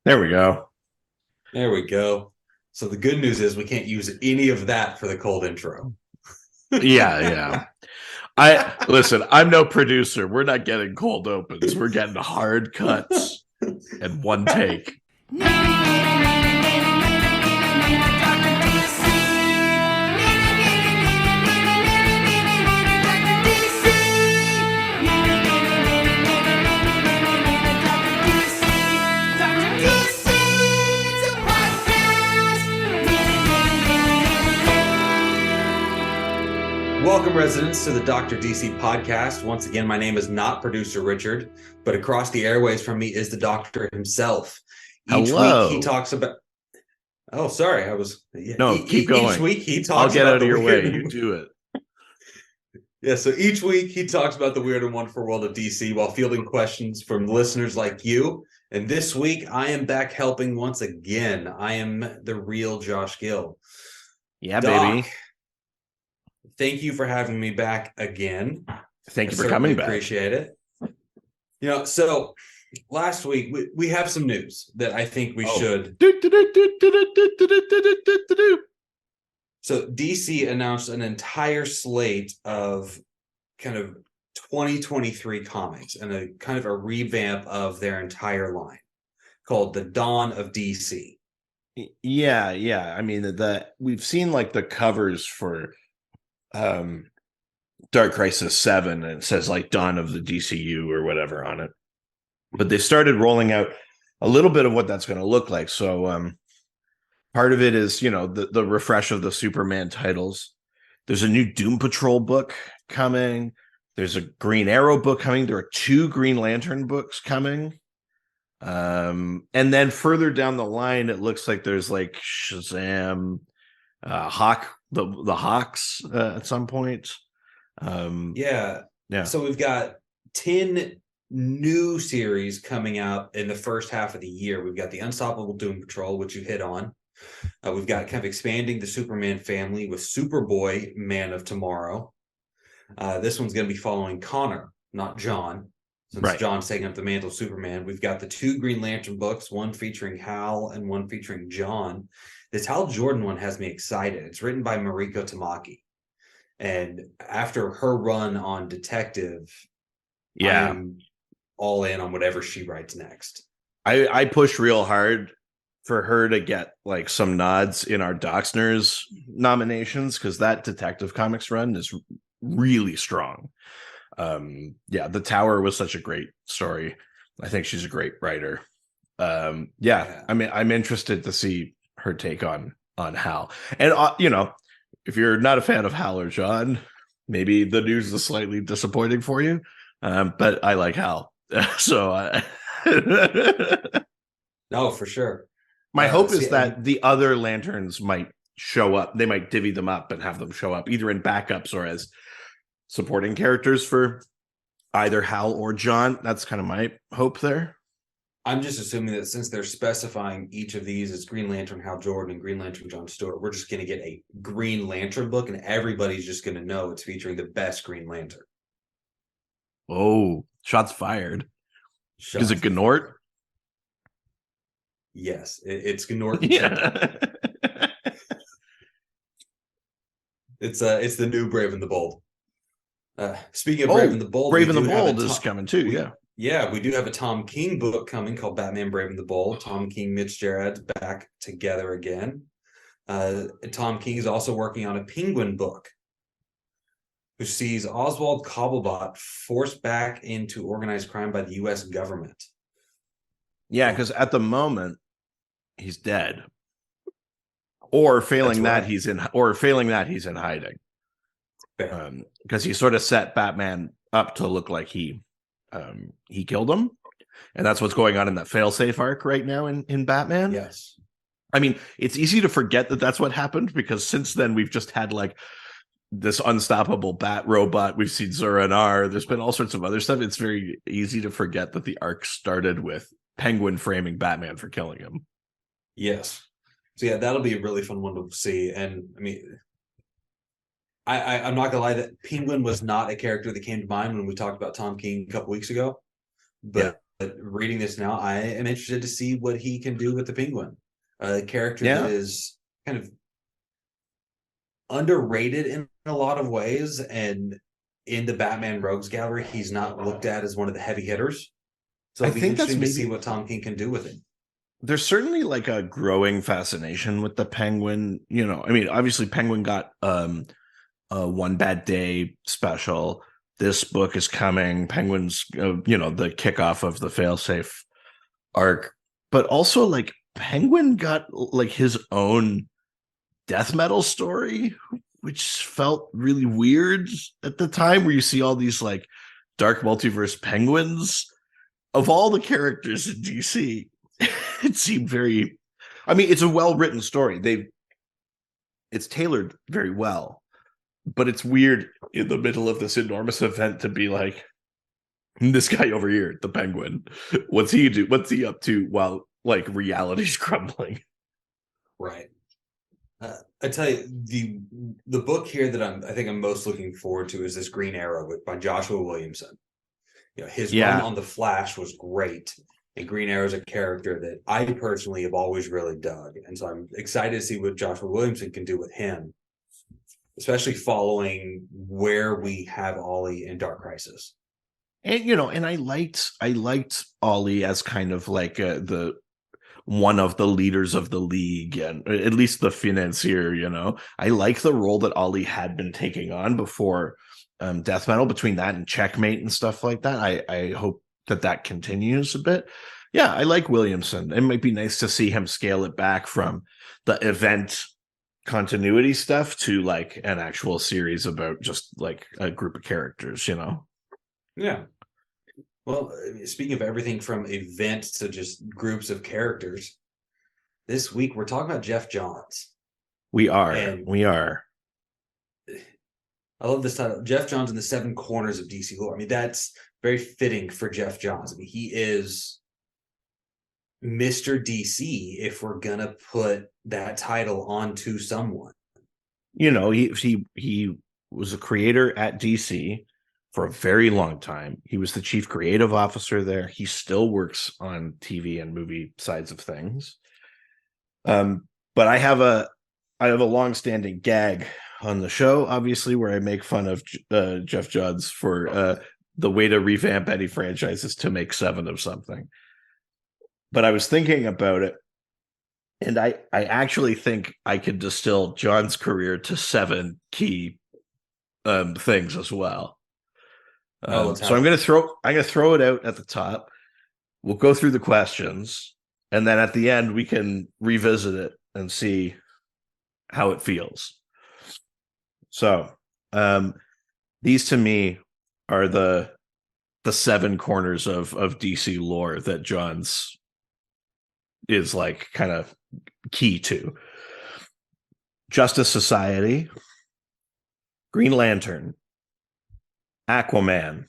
There we go. There we go. So the good news is we can't use any of that for the cold intro. Yeah, yeah. I listen, I'm no producer. We're not getting cold opens. We're getting hard cuts and one take. Welcome, residents, to the Dr. DC podcast. Once again, my name is not producer Richard, but across the airways from me is the doctor himself. Each week he Hello. talks about. Oh, sorry, I was. Yeah, No, keep each going. week he I'll talks get about out of the your way. weird. You do it. Yeah, so each week he talks about the weird and wonderful world of DC while fielding questions from listeners like you. And this week I am back helping once again. I am the real Josh Gill. Yeah, Doc, baby. thank you for having me back again. I Thank you for certainly coming back. appreciate it. So last week we have some news that I think we Oh. should. So DC announced an entire slate of kind of 2023 comics and a kind of a revamp of their entire line called The Dawn of DC. Yeah, yeah. I mean the we've seen like the covers for um Dark Crisis 7 and it says like Dawn of the DCU or whatever on it. But they started rolling out a little bit of what that's going to look like. So part of it is, the refresh of the Superman titles. There's a new Doom Patrol book coming. There's a Green Arrow book coming. There are two Green Lantern books coming. And then further down the line, it looks like there's like Shazam, Hawk, the Hawks at some point. Yeah. Yeah. So we've got 10 new series coming out in the first half of the year. We've got the Unstoppable Doom Patrol, which you hit on. We've got kind of expanding the Superman family with Superboy, Man of Tomorrow. This one's going to be following Connor, not John, since Right. John's taking up the mantle of Superman. We've got the two Green Lantern books, one featuring Hal and one featuring John. This Hal Jordan one has me excited. It's written by Mariko Tamaki. And after her run on Detective, I Yeah. am all in on whatever she writes next. I push real hard for her to get like some nods in our Doxners nominations because that Detective Comics run is really strong. Yeah, The Tower was such a great story. I think she's a great writer. Yeah, Yeah. I mean, I'm interested to see her take on Hal. And if you're not a fan of Hal or John, maybe the news is slightly disappointing for you. But I like Hal, so No, for sure. my hope is See, that the other lanterns might show up. They might divvy them up and have them show up either in backups or as supporting characters for either Hal or John. That's kind of my hope there. I'm just assuming that since they're specifying each of these as Green Lantern Hal Jordan and Green Lantern John Stewart, we're just going to get a Green Lantern book, and everybody's just going to know it's featuring the best Green Lantern. Oh, shots fired. Is it Shots Gnort? fired. Yes, it's Gnort Temple. Yeah. It's the new Brave and the Bold. Speaking of Brave and Oh, the Bold, we Brave and the do have a Bold is coming too. Yeah. we do have a Tom King book coming called Batman Brave and the Bold. Tom King, Mitch Gerard back together again. Tom King is also working on a Penguin book, who sees Oswald Cobblepot forced back into organized crime by the U.S. government. Yeah, because at the moment he's dead, or That's failing that right. he's in hiding. Fair. Because he sort of set Batman up to look like he killed him, and that's what's going on in that failsafe arc right now in Batman. Yes. I mean, it's easy to forget that that's what happened because since then we've just had like this unstoppable bat robot. We've seen Zur-En-Arrh. There's been all sorts of other stuff. It's very easy to forget that the arc started with Penguin framing Batman for killing him. Yes. So yeah, that'll be a really fun one to see. And I mean, I'm not gonna lie, that Penguin was not a character that came to mind when we talked about Tom King a couple weeks ago, but Yeah. I think it's going to be a really fun one to see. And I mean, I'm not gonna lie that Penguin was not a character that came to mind when we talked about Tom King a couple weeks ago, but I think it's going to be a really fun one to see. And I mean, I reading this now, I am interested to see what he can do with the Penguin, a character that Yeah, is kind of underrated in a lot of ways, and in the Batman Rogues Gallery, he's not looked at as one of the heavy hitters. So I it'll be think that's interesting to see maybe what Tom King can do with it. there's certainly like a growing fascination with the Penguin. You know, I mean, obviously Penguin got a One Bad Day special. This book is coming. Penguin's, the kickoff of the failsafe arc, but also like Penguin got like his own death metal story, which felt really weird at the time, where you see all these like dark multiverse penguins of all the characters in DC. It seemed very, I mean, it's a well written story. It's tailored very well, but it's weird in the middle of this enormous event to be like, this guy over here, the Penguin, what's he do? What's he up to while like reality's crumbling? Right. I tell you, the book here that I think I'm most looking forward to is this Green Arrow by Joshua Williamson. His run Yeah, on the Flash was great, and Green Arrow is a character that I personally have always really dug, and so I'm excited to see what Joshua Williamson can do with him, especially following where we have Ollie in Dark Crisis. and and I liked Ollie as kind of like the one of the leaders of the league, and at least the financier. I like the role that Ollie had been taking on before death metal, between that and checkmate and stuff like that. I hope that continues a bit. Yeah, I like Williamson. It might be nice to see him scale it back from the event continuity stuff to like an actual series about just like a group of characters. Yeah. Well, speaking of everything from events to just groups of characters, this week we're talking about Geoff Johns. We are. And We are. I love this title, Geoff Johns in the Seven Corners of DC lore. I mean, that's very fitting for Geoff Johns. I mean, he is Mr. DC if we're gonna put that title onto someone. He was a creator at DC for a very long time. He was the chief creative officer there. He still works on TV and movie sides of things. But I have a long-standing gag on the show, obviously, where I make fun of Geoff Johns for the way to revamp any franchise is to make 7 of something. But I was thinking about it, and I actually think I could distill John's career to 7 key things as well. So I'm gonna throw it out at the top. We'll go through the questions, and then at the end we can revisit it and see how it feels. So these to me are the 7 corners of DC lore that Johns is like kind of key to: Justice Society, Green Lantern, Aquaman,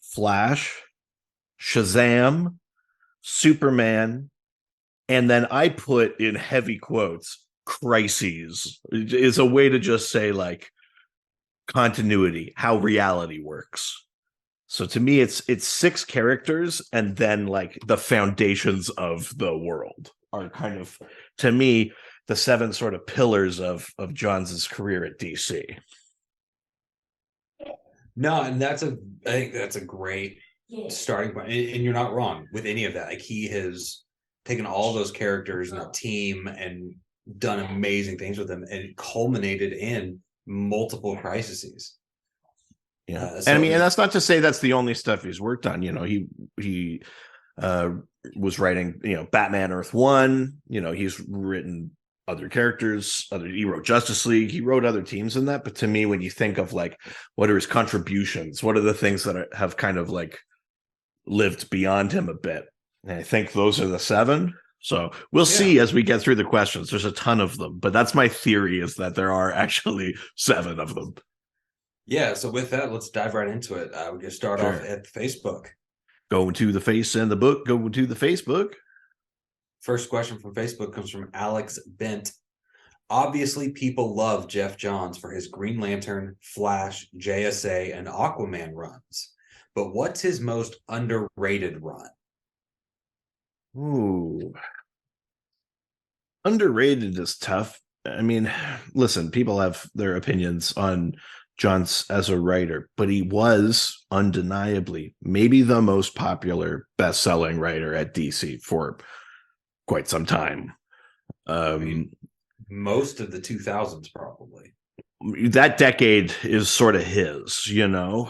Flash, Shazam, Superman, and then I put in heavy quotes crises is a way to just say like continuity, how reality works. So to me, it's 6 characters, and then like the foundations of the world are kind of, to me, the 7 sort of pillars of Johns' career at DC. No, and I think that's a great starting point. And you're not wrong with any of that. Like, he has taken all those characters and that team and done amazing things with them, and it culminated in multiple crises. Yeah, and I mean, and that's not to say that's the only stuff he's worked on. He was writing, Batman Earth One. He's written other characters. He wrote Justice League. He wrote other teams in that. But to me, when you think of like what are his contributions, what are the things that have kind of like lived beyond him a bit, and I think those are the 7. So we'll see as we get through the questions. There's a ton of them, but that's my theory, is that there are actually 7 of them. Yeah, so with that, let's dive right into it. We can start off at Facebook. Going to the face and the book, going to the Facebook. First question from Facebook comes from Alex Bent. Obviously, people love Geoff Johns for his Green Lantern, Flash, JSA, and Aquaman runs. but what's his most underrated run? Ooh, underrated is tough. I mean, listen, people have their opinions on Johns as a writer, but he was undeniably maybe the most popular best-selling writer at DC for quite some time. I mean, most of the 2000s, probably. That decade is sort of his, you know.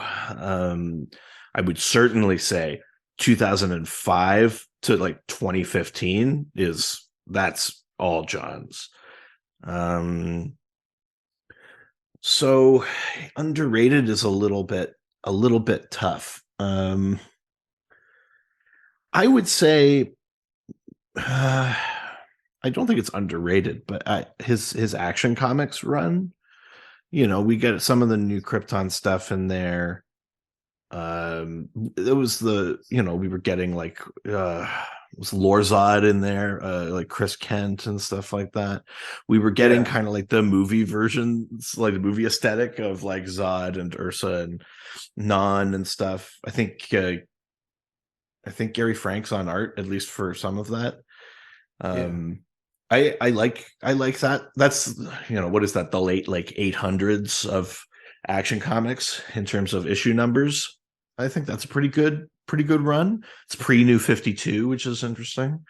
I would certainly say 2005 to like 2015 is that's all Johns. Um, so underrated is a little bit tough. I would say I don't think it's underrated, but his Action Comics run, we get some of the new Krypton stuff in there. It was we were getting like was Lorzod in there, like Chris Kent and stuff like that. We were getting Yeah. kind of like the movie versions, like the movie aesthetic of like Zod and Ursa and Non and stuff. I think Gary Frank's on art, at least for some of that. Yeah. um I like that. That's what is that, the late like 800s of Action Comics in terms of issue numbers. I think that's a pretty good run. It's pre New 52, which is interesting.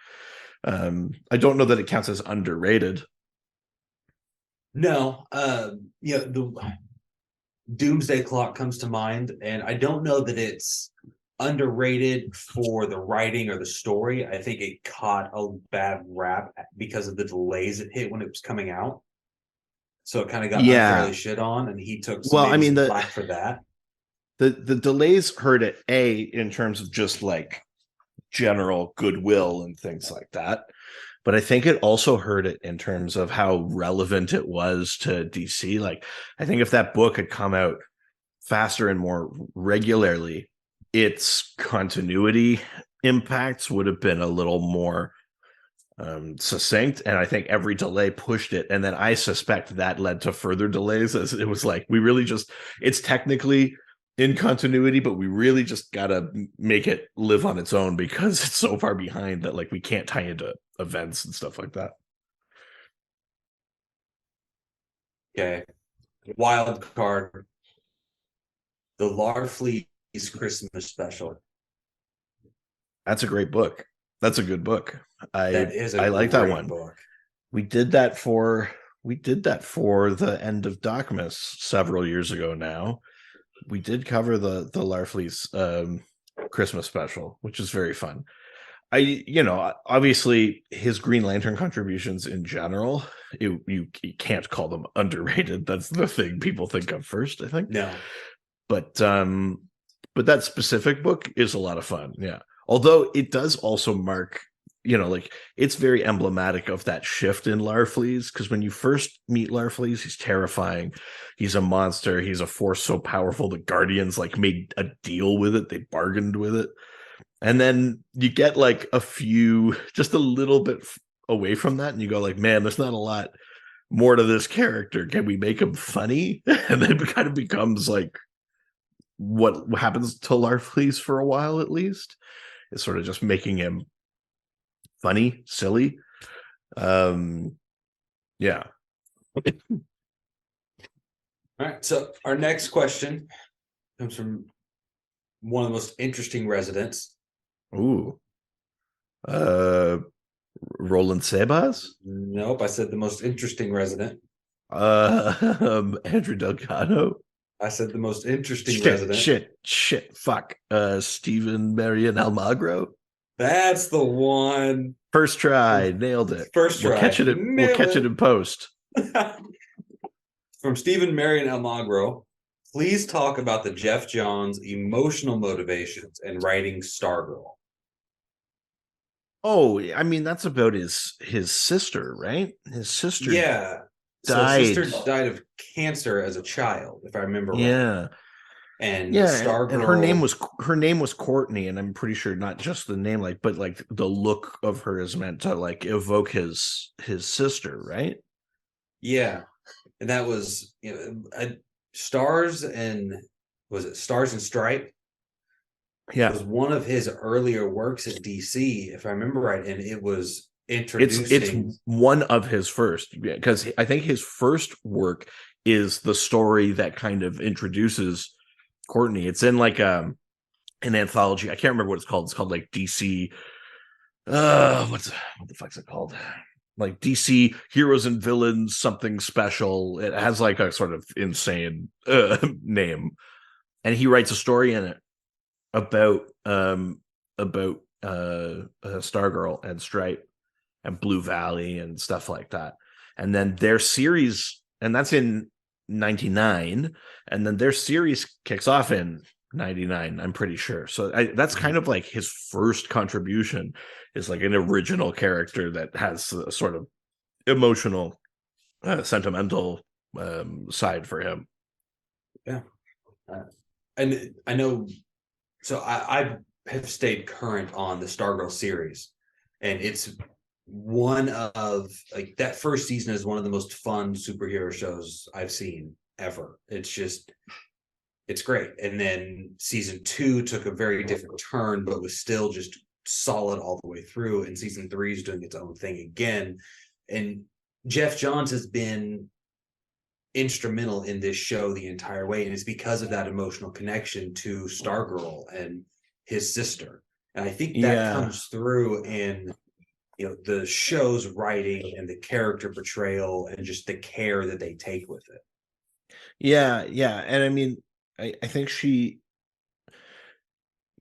I don't know that it counts as underrated. No, the Doomsday Clock comes to mind, and I don't know that it's underrated for the writing or the story. I think it caught a bad rap because of the delays it hit when it was coming out. So it kind of got unfairly Yeah, shit on, and he took well, I maybe mean, some the flack for that. the delays hurt it in terms of just like general goodwill and things like that. But I think it also hurt it in terms of how relevant it was to DC. Like, I think if that book had come out faster and more regularly, its continuity impacts would have been a little more succinct. And I think every delay pushed it. And then I suspect that led to further delays, as it was like, it's technically in continuity, but we really just gotta make it live on its own because it's so far behind that like we can't tie into events and stuff like that. Okay. Wild card, the Larfleeze Christmas special. That's a great book. That's a good book. I That is a I like that great one. book. We did that for the end of Darkness several years ago now. We did cover the Larfleeze Christmas special, which is very fun. Obviously his Green Lantern contributions in general, you can't call them underrated. That's the thing people think of first, I think. No. But that specific book is a lot of fun. Yeah. Although it does also mark, like it's very emblematic of that shift in Larfleeze, because when you first meet Larfleeze, he's terrifying. He's a monster. He's a force so powerful the Guardians like made a deal with it. They bargained with it. And then you get like just a little bit away from that, and you go like, man, there's not a lot more to this character. Can we make him funny? And then it kind of becomes like what happens to Larfleeze for a while, at least. Is sort of just making him funny, silly. Yeah. All right. So our next question comes from one of the most interesting residents. Ooh. Roland Sebas? Nope, I said the most interesting resident. Andrew Delgado. I said the most interesting resident. Shit, fuck. Stephen Marion Almagro. That's the one. First try, nailed it. First We'll try. catch it. We'll catch it in post. From Stephen Marion Almagro. Please talk about the Geoff Johns emotional motivations in writing Stargirl. Oh, I mean, that's about his sister, right? His sister Yeah. So died. sister died of cancer as a child, if I remember right. Yeah. And Yeah, Stargirl, and her name was Courtney, and I'm pretty sure not just the name, like, but like the look of her is meant to like evoke his sister, right? Yeah, and that was Stars and was it Stars and Stripe? Yeah. was one of his earlier works at DC, if I remember right, and it was It's introducing. one of his first, because I think his first work is the story that kind of introduces Courtney. It's in like an anthology. I can't remember what it's called. It's called like DC. What the fuck's it called? Like DC Heroes and Villains, something special. It has like a sort of insane name, and he writes a story in it about Stargirl and Stripe and Blue Valley and stuff like that. And then their series, and that's in 99, and then their series kicks off in 99, I'm pretty sure. So that's kind of like his first contribution, is like an original character that has a sort of emotional, sentimental side for him. Yeah. And I know, so I have stayed current on the Stargirl series, and it's one of, like, that first season is one of the most fun superhero shows I've seen ever. It's great. And then season 2 took a very different turn, but was still just solid all the way through. And season 3 is doing its own thing again. And Geoff Johns has been instrumental in this show the entire way, and it's because of that emotional connection to Stargirl and his sister. And I think that Yeah. comes through in, the show's writing and the character portrayal and just the care that they take with it. Yeah, yeah. And I mean, I think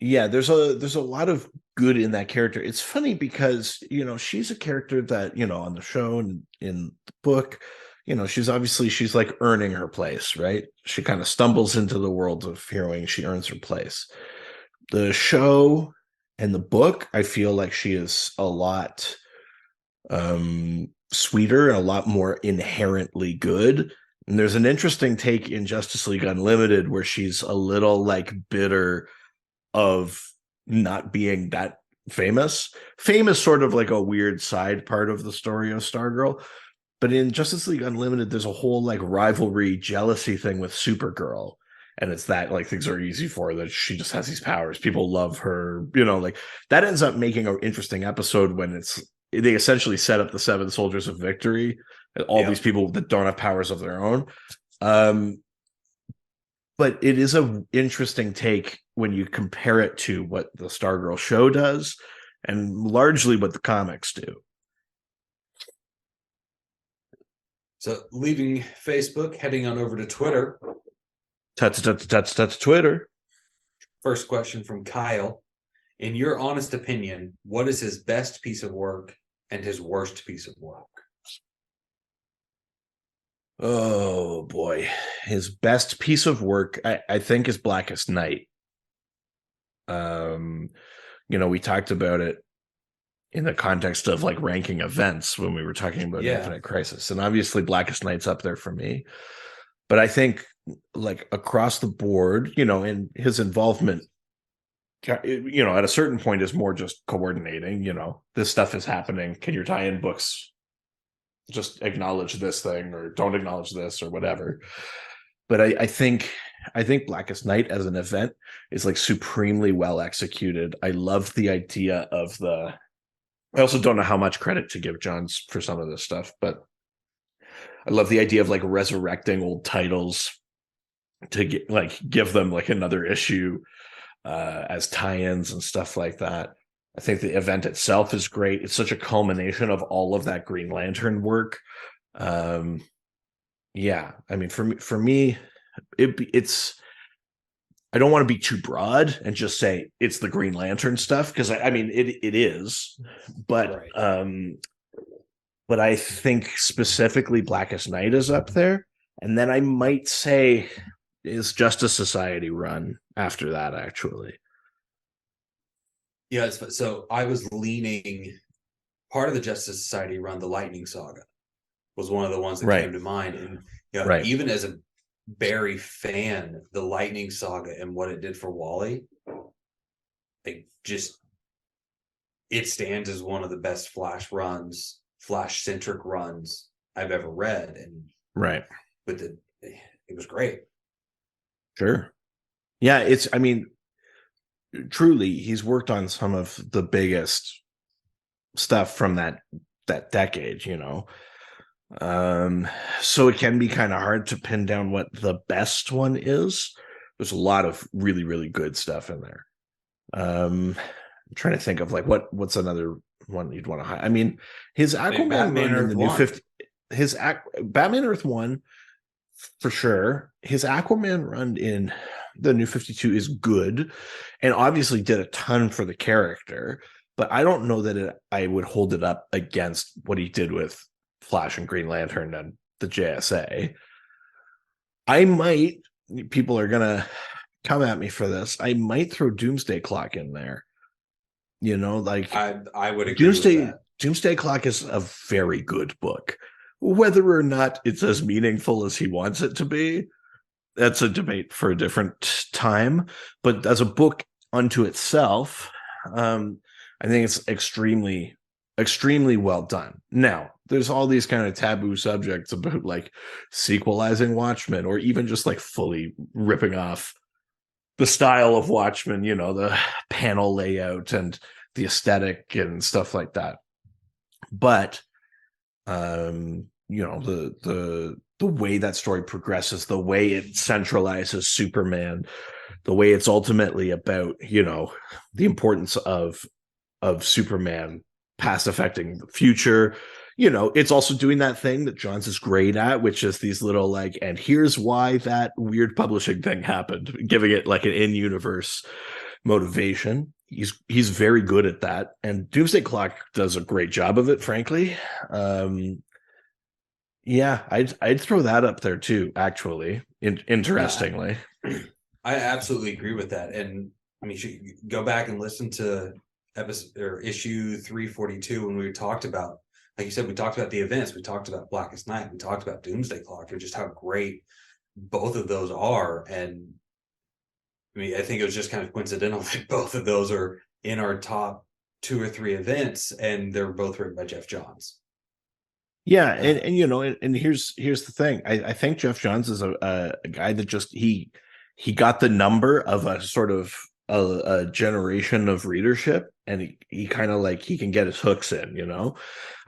there's a lot of good in that character. It's funny because, she's a character that, on the show and in the book, she's like earning her place, right? She kind of stumbles into the world of heroing. She earns her place. The show and the book, I feel like she is a lot sweeter and a lot more inherently good. And there's an interesting take in Justice League Unlimited where she's a little like bitter of not being that famous. Fame is sort of like a weird side part of the story of Stargirl. But in Justice League Unlimited, there's a whole like rivalry, jealousy thing with Supergirl. And it's that like things are easy for her, that she just has these powers. People love her, like that ends up making an interesting episode when they essentially set up the Seven Soldiers of Victory, all these people that don't have powers of their own. But it is an interesting take when you compare it to what the Stargirl show does and largely what the comics do. So leaving Facebook, heading on over to Twitter. Touch Twitter. First question from Kyle. In your honest opinion, what is his best piece of work and his worst piece of work? Oh boy. His best piece of work, I think, is Blackest Night. We talked about it in the context of like ranking events when we were talking about Infinite Crisis. And obviously Blackest Night's up there for me. But I think like across the board, in his involvement, at a certain point is more just coordinating, this stuff is happening. Can your tie-in books just acknowledge this thing or don't acknowledge this or whatever? But I think Blackest Night as an event is like supremely well executed. I love the idea of I also don't know how much credit to give Johns for some of this stuff, but I love the idea of like resurrecting old titles to give them like another issue as tie-ins and stuff like that. I think the event itself is great. It's such a culmination of all of that Green Lantern work. Yeah, I mean, for me, it's. I don't want to be too broad and just say it's the Green Lantern stuff, because I mean it is, but right. But I think specifically Blackest Night is up there, and then I might say is Justice Society run after that, actually. Yeah, so I was leaning, part of the Justice Society run, the Lightning Saga was one of the ones that came to mind. And even as a Barry fan, the Lightning Saga and what it did for Wally, it stands as one of the best Flash centric runs I've ever read. And it was great. Sure. Yeah, I mean, truly, he's worked on some of the biggest stuff from that decade, you know. Um, so it can be kind of hard to pin down what the best one is. There's a lot of really, really good stuff in there. I'm trying to think of like what's another one you'd want to highlight. I mean, his I mean, Aquaman Batman run in Earth the new One. 50, Batman Earth One for sure. His Aquaman run in the new 52 is good and obviously did a ton for the character, but I don't know that I would hold it up against what he did with Flash and Green Lantern and the JSA. I might, people are going to come at me for this. I might throw Doomsday Clock in there. You know, like I would agree with that. Doomsday Clock is a very good book. Whether or not it's as meaningful as he wants it to be, that's a debate for a different time. But as a book unto itself, I think it's extremely, extremely well done. Now, there's all these kind of taboo subjects about like sequelizing Watchmen or even just like fully ripping off the style of Watchmen, you know, the panel layout and the aesthetic and stuff like that. But you know, the way that story progresses, the way it centralizes Superman, the way it's ultimately about, you know, the importance of Superman past affecting the future. You know, it's also doing that thing that Johns is great at, which is these little like, and here's why that weird publishing thing happened, giving it like an in-universe motivation. He's very good at that, and Doomsday Clock does a great job of it, frankly. Yeah, I'd throw that up there too, actually. Interestingly. I absolutely agree with that. And I mean, you should go back and listen to episode or issue 342 when we talked about, like you said, we talked about the events, we talked about Blackest Night, we talked about Doomsday Clock, and just how great both of those are. And I mean, I think it was just kind of coincidental that both of those are in our top 2 or 3 events, and they're both written by Geoff Johns. Yeah, and you know, and here's the thing. I think Geoff Johns is a guy that just he got the number of a sort of a generation of readership, and he kind of like he can get his hooks in. You know,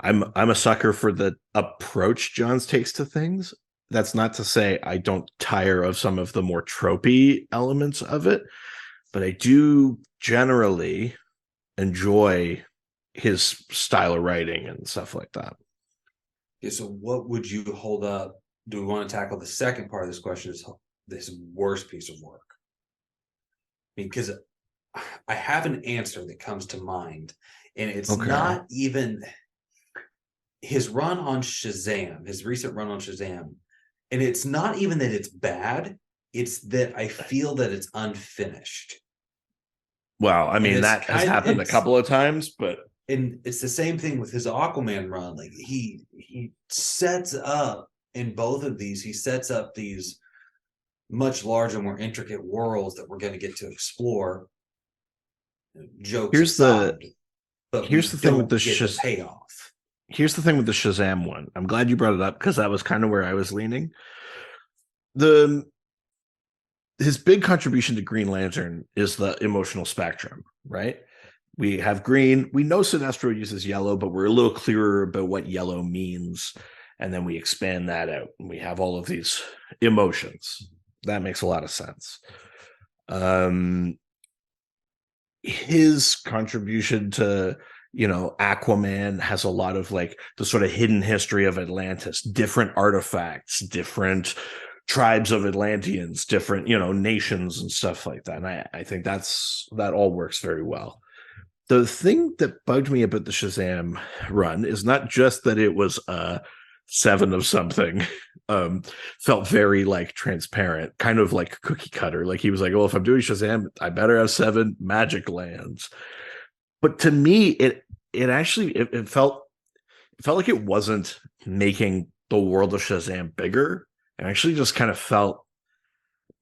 I'm a sucker for the approach Johns takes to things. That's not to say I don't tire of some of the more tropey elements of it, but I do generally enjoy his style of writing and stuff like that. Okay, so what would you hold up? Do we want to tackle the second part of this question? Is this worst piece of work? Because I have an answer that comes to mind, and it's not even his run on Shazam, his recent run on Shazam. And it's not even that it's bad, it's that I feel that it's unfinished. Well, I mean, that has happened a couple of times, but and it's the same thing with his Aquaman run. Like he sets up in both of these, he sets up these much larger, more intricate worlds that we're going to get to explore. Jokes here's aside, the here's the thing with the payoff. Here's the thing with the Shazam one. I'm glad you brought it up because that was kind of where I was leaning. His big contribution to Green Lantern is the emotional spectrum, right? We have green. We know Sinestro uses yellow, but we're a little clearer about what yellow means. And then we expand that out. And we have all of these emotions. That makes a lot of sense. His contribution to, you know, Aquaman has a lot of like the sort of hidden history of Atlantis, different artifacts, different tribes of Atlanteans, different, you know, nations and stuff like that. And I think that all works very well. The thing that bugged me about the Shazam run is not just that it was 7 of something, felt very like transparent, kind of like cookie cutter. Like he was like, well, if I'm doing Shazam, I better have 7 magic lands. But to me, it actually it felt like it wasn't making the world of Shazam bigger. It actually just kind of felt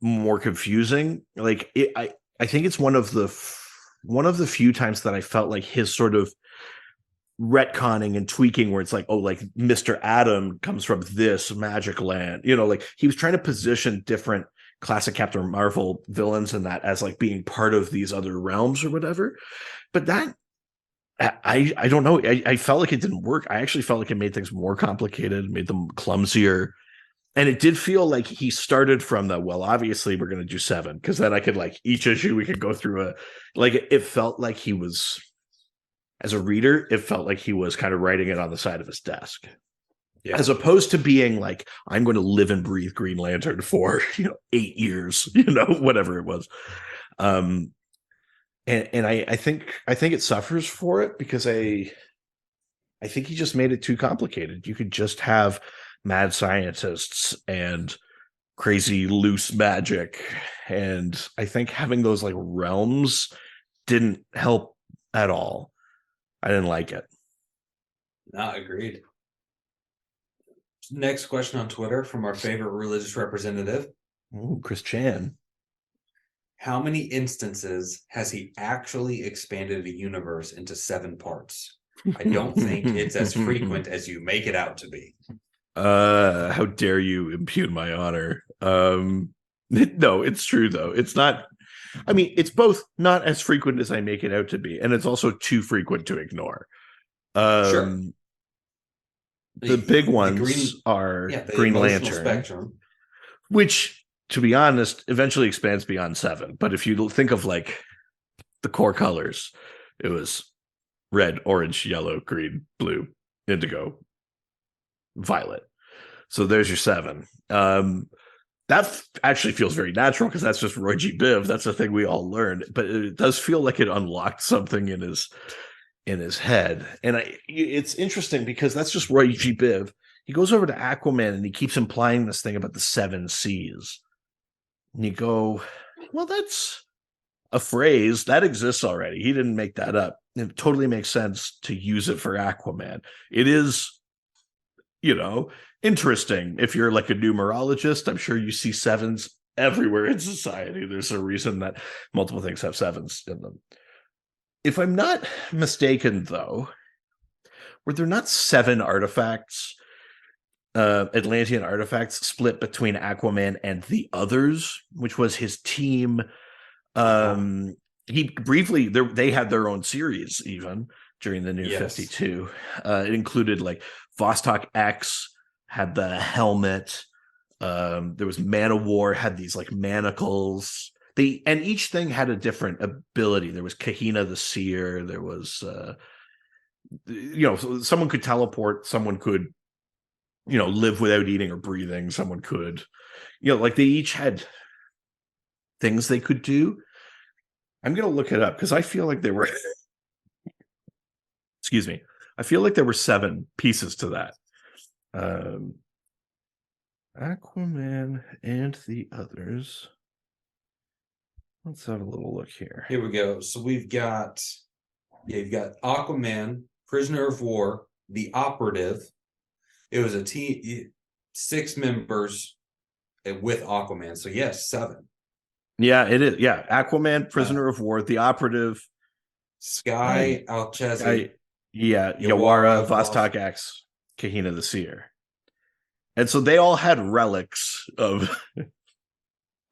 more confusing. Like I think it's one of the few times that I felt like his sort of retconning and tweaking where it's like, oh, like Mr. Adam comes from this magic land, you know, like he was trying to position different classic Captain Marvel villains and that as like being part of these other realms or whatever. But that I don't know. I felt like it didn't work. I actually felt like it made things more complicated, made them clumsier. And it did feel like he started from the, well, obviously we're going to do 7, because then I could like each issue we could go through like it felt like he was, as a reader, it felt like he was kind of writing it on the side of his desk. Yeah. As opposed to being like, I'm going to live and breathe Green Lantern for 8 years, whatever it was. And I think it suffers for it because I think he just made it too complicated. You could just have mad scientists and crazy loose magic, and I think having those like realms didn't help at all. I didn't like it. Not agreed. Next question on Twitter from our favorite religious representative. Ooh, Chris Chan. How many instances has he actually expanded a universe into 7 parts? I don't think it's as frequent as you make it out to be. How dare you impugn my honor? No, it's true though. It's not. I mean, it's both not as frequent as I make it out to be, and it's also too frequent to ignore. Sure. The big ones are Green Lantern, spectrum, which, to be honest, eventually expands beyond 7. But if you think of like the core colors, it was red, orange, yellow, green, blue, indigo, violet. So there's your 7. That actually feels very natural because that's just Roy G. Biv. That's the thing we all learned. But it does feel like it unlocked something in his head. And it's interesting because that's just Roy G. Biv. He goes over to Aquaman and he keeps implying this thing about the 7 seas. And you go, well, that's a phrase that exists already. He didn't make that up. It totally makes sense to use it for Aquaman. It is, interesting. If you're like a numerologist, I'm sure you see 7s everywhere in society. There's a reason that multiple things have 7s in them. If I'm not mistaken, though, were there not 7 artifacts, Atlantean artifacts, split between Aquaman and the others, which was his team? He briefly, they had their own series even during the New 52. It included like Vostok X had the helmet. There was Man of War had these like manacles. And each thing had a different ability. There was Kahina the Seer. There was, someone could teleport. Someone could, live without eating or breathing. Someone could, like they each had things they could do. I'm going to look it up because I feel like there were, excuse me. I feel like there were 7 pieces to that. Aquaman and the others. Let's have a little look here. Here we go. So you've got Aquaman, Prisoner of War, the Operative. It was a team, 6 members with Aquaman. So yes, 7. Yeah, it is. Yeah, Aquaman, Prisoner of War, the Operative, Sky, Alchezi, Yawara, Vostok X, Kahina the Seer. And so they all had relics of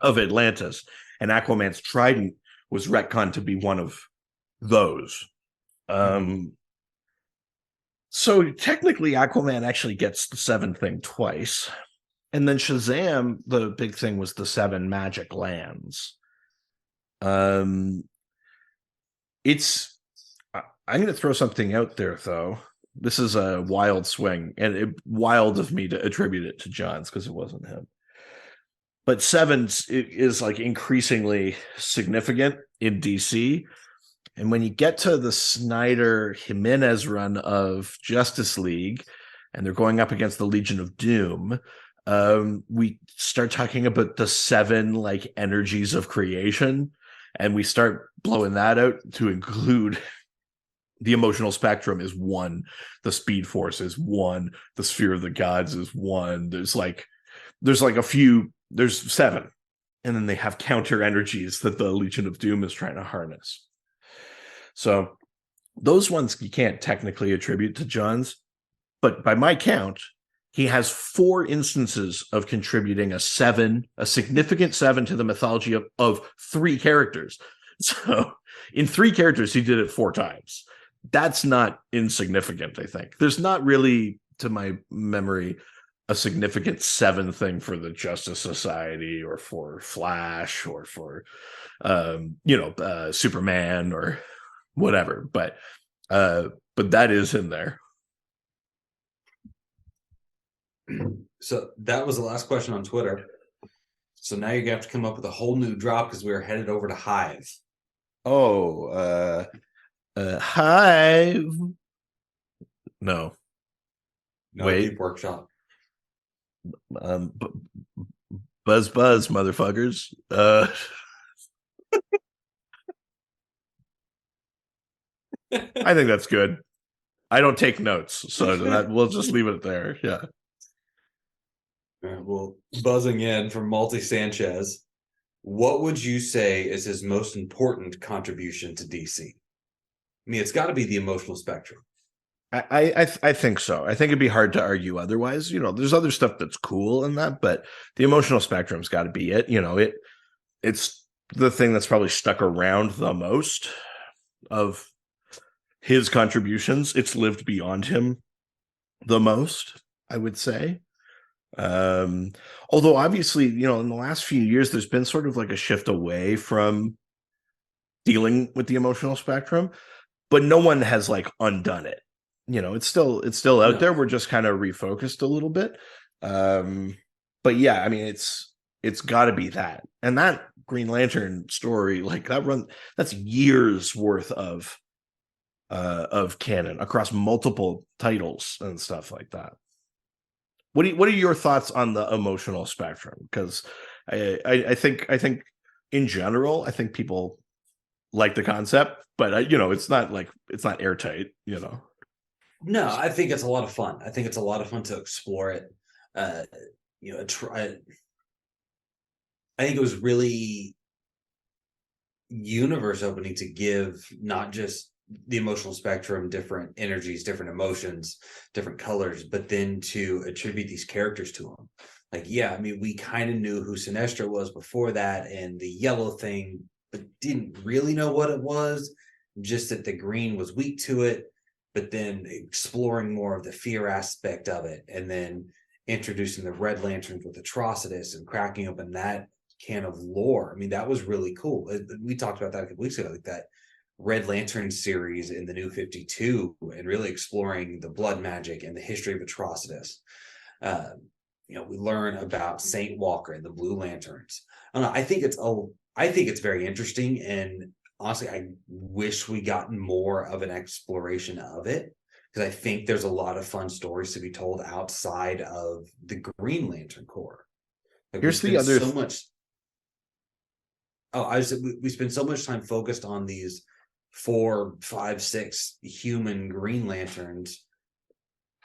Atlantis, and Aquaman's trident was retconned to be one of those. So technically Aquaman actually gets the 7 thing twice. And then Shazam, the big thing was the 7 magic lands. I'm going to throw something out there, though. This is a wild swing, and wild of me to attribute it to Johns because it wasn't him. But 7 is like increasingly significant in DC. And when you get to the Snyder Jimenez run of Justice League, and they're going up against the Legion of Doom, we start talking about the 7 like energies of creation, and we start blowing that out to include the emotional spectrum is 1, the Speed Force is 1, the Sphere of the Gods is 1. There's a few, there's 7, and then they have counter energies that the Legion of Doom is trying to harness. So those ones you can't technically attribute to Johns, but by my count, he has 4 instances of contributing a significant 7 to the mythology of 3 characters. So in 3 characters, he did it 4 times. That's not insignificant, I think. There's not really, to my memory, a significant 7 thing for the Justice Society or for Flash or for Superman or whatever, but that is in there. So that was the last question on Twitter. So now you're gonna have to come up with a whole new drop because we're headed over to Hive. Oh, Hive. No. Wait. Deep Workshop. Buzz, motherfuckers. I think that's good. I don't take notes, so we'll just leave it there. Yeah. Well, buzzing in from Multi Sanchez. What would you say is his most important contribution to DC? I mean, it's got to be the emotional spectrum. I think so. I think it'd be hard to argue otherwise. There's other stuff that's cool in that, but the emotional spectrum's got to be it. It's the thing that's probably stuck around the most of his contributions. It's lived beyond him the most, I would say. Although obviously, in the last few years, there's been sort of like a shift away from dealing with the emotional spectrum, but no one has like undone it. It's still out there. We're just kind of refocused a little bit. But yeah, I mean, it's got to be that. And that Green Lantern story, like that's years worth of canon across multiple titles and stuff like that. What are your thoughts on the emotional spectrum? Because I think in general, I think people like the concept, but it's not airtight. No, I think it's a lot of fun. I think it's a lot of fun to explore it. I think it was really universe opening to give not just the emotional spectrum, different energies, different emotions, different colors, but then to attribute these characters to them. Like, yeah, I mean, we kind of knew who Sinestro was before that and the yellow thing, but didn't really know what it was, just that the green was weak to it, but then exploring more of the fear aspect of it, and then introducing the Red Lanterns with Atrocitus and cracking open that can of lore. I mean, that was really cool. We talked about that a couple weeks ago, like that Red Lantern series in the New 52, and really exploring the blood magic and the history of Atrocitus. We learn about Saint Walker and the Blue Lanterns. I don't know. I think it's very interesting, and honestly, I wish we gotten more of an exploration of it, because I think there's a lot of fun stories to be told outside of the Green Lantern Corps. Like, here's the other so much. We spend so much time focused on these 4, 5, 6 human Green Lanterns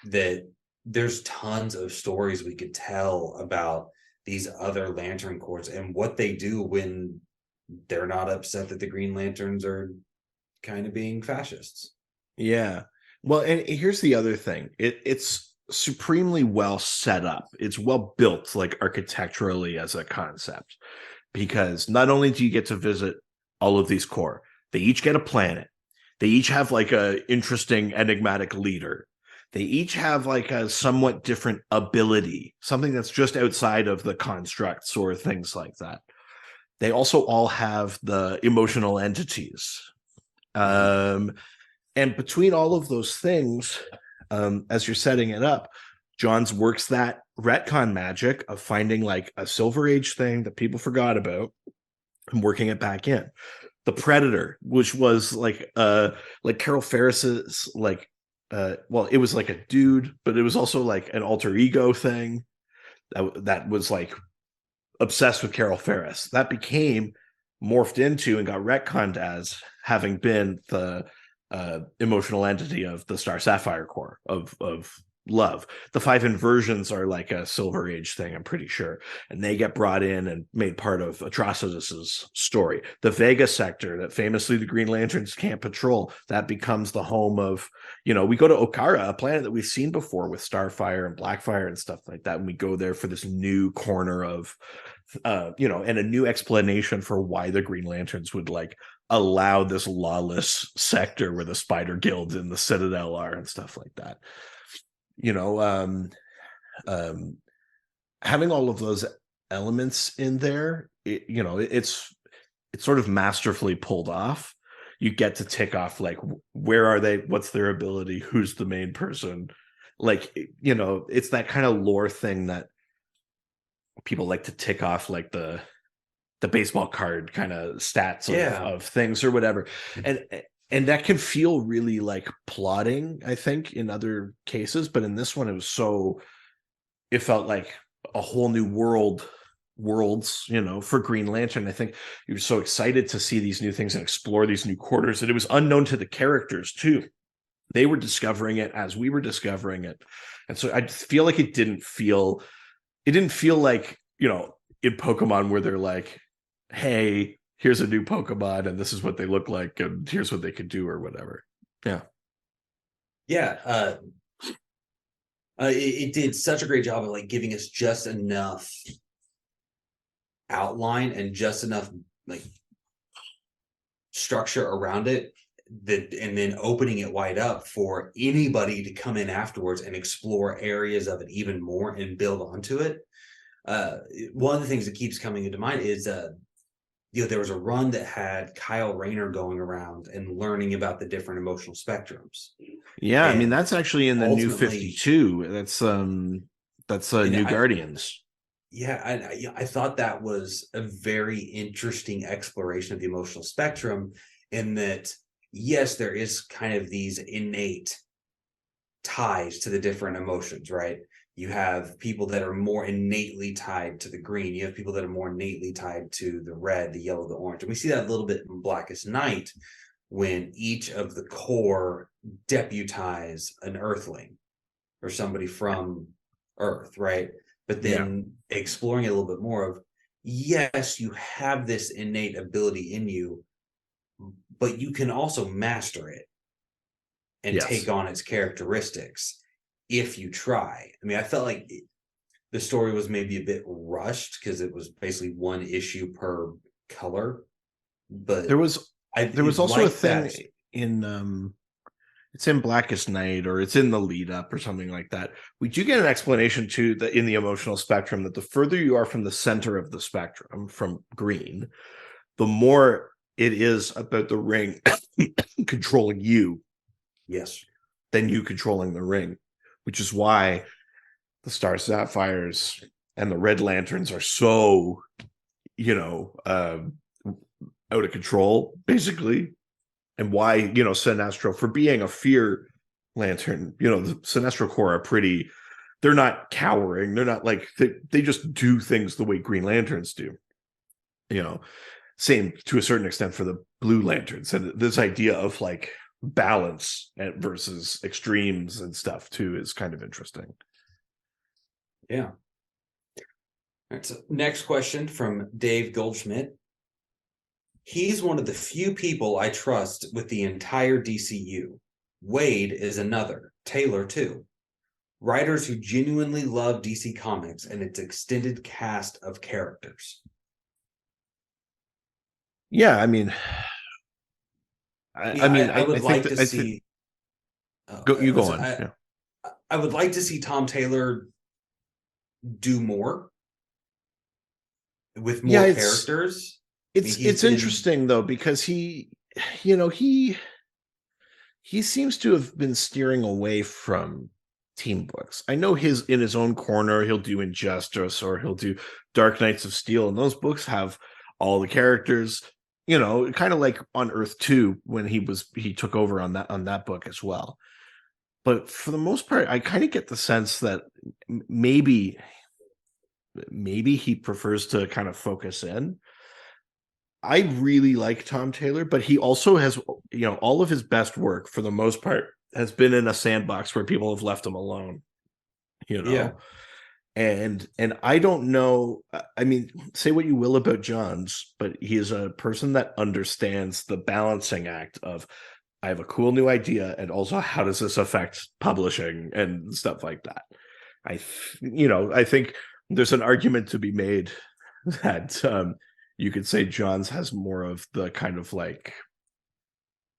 that there's tons of stories we could tell about these other Lantern Corps and what they do when they're not upset that the Green Lanterns are kind of being fascists. Yeah. Well, and here's the other thing. It's supremely well set up. It's well built, like architecturally as a concept, because not only do you get to visit all of these corps, they each get a planet. They each have like a interesting enigmatic leader. They each have like a somewhat different ability, something that's just outside of the constructs or things like that. They also all have the emotional entities. And between all of those things, as you're setting it up, Johns works that retcon magic of finding like a Silver Age thing that people forgot about and working it back in. The Predator, which was like Carol Ferris's it was like a dude, but it was also like an alter ego thing that was like obsessed with Carol Ferris. That became morphed into and got retconned as having been the emotional entity of the Star Sapphire Corps of love. The Five Inversions are like a Silver Age thing, I'm pretty sure, and they get brought in and made part of Atrocitus's story. The Vega sector that famously the Green Lanterns can't patrol, that becomes the home of, we go to Okara, a planet that we've seen before with Starfire and Blackfire and stuff like that, and we go there for this new corner of and a new explanation for why the Green Lanterns would like allow this lawless sector where the Spider Guild and the Citadel are and stuff like that. Having all of those elements in there, it's sort of masterfully pulled off. You get to tick off like, where are they? What's their ability? Who's the main person? Like, it's that kind of lore thing that people like to tick off, like the baseball card kind of stats of things or whatever. And that can feel really like plotting, I think, in other cases. But in this one, it felt like a whole new worlds, for Green Lantern. I think you were so excited to see these new things and explore these new quarters. And it was unknown to the characters too. They were discovering it as we were discovering it. And so I feel like it didn't feel like, in Pokemon where they're like, hey, here's a new Pokemon and this is what they look like and here's what they could do or whatever. It did such a great job of like giving us just enough outline and just enough like structure around it, and then opening it wide up for anybody to come in afterwards and explore areas of it even more and build onto it. One of the things that keeps coming into mind is there was a run that had Kyle Rayner going around and learning about the different emotional spectrums. Yeah, and I mean that's actually in the new 52. That's New Guardians. Yeah, I thought that was a very interesting exploration of the emotional spectrum, in that yes, there is kind of these innate ties to the different emotions, right? You have people that are more innately tied to the green. You have people that are more innately tied to the red, the yellow, the orange. And we see that a little bit in Blackest Night when each of the core deputize an Earthling or somebody from Earth, right? But then exploring it a little bit more of, yes, you have this innate ability in you, but you can also master it and take on its characteristics if you try. I mean, I felt like the story was maybe a bit rushed because it was basically one issue per color. But there was also a thing in it's in Blackest Night, or it's in the lead up or something like that. We do get an explanation too that in the emotional spectrum, that the further you are from the center of the spectrum, from green, the more it is about the ring controlling you. Yes. Than you controlling the ring. Which is why the Star Sapphires and the Red Lanterns are so, out of control, basically. And why, Sinestro, for being a fear lantern, the Sinestro Corps are they're not cowering. They're not like, they just do things the way Green Lanterns do. Same to a certain extent for the Blue Lanterns. And this idea of like, balance versus extremes and stuff too is kind of interesting. Yeah. All right, so next question from Dave Goldschmidt. He's one of the few people I trust with the entire DCU. Wade is another. Taylor too. Writers who genuinely love DC Comics and its extended cast of characters. Yeah, I mean, I would like to see. You go on. I would like to see Tom Taylor do more with more characters. It's interesting though, because he seems to have been steering away from team books. I know in his own corner, he'll do Injustice or he'll do Dark Knights of Steel, and those books have all the characters. Kind of like on Earth 2 when he took over on that book as well. But for the most part, I kind of get the sense that maybe he prefers to kind of focus in. I really like Tom Taylor, but he also has, all of his best work for the most part has been in a sandbox where people have left him alone. you Yeah. know. And I don't know. I mean, say what you will about Johns, but he is a person that understands the balancing act of I have a cool new idea, and also how does this affect publishing and stuff like that. I think there's an argument to be made that you could say Johns has more of the kind of like,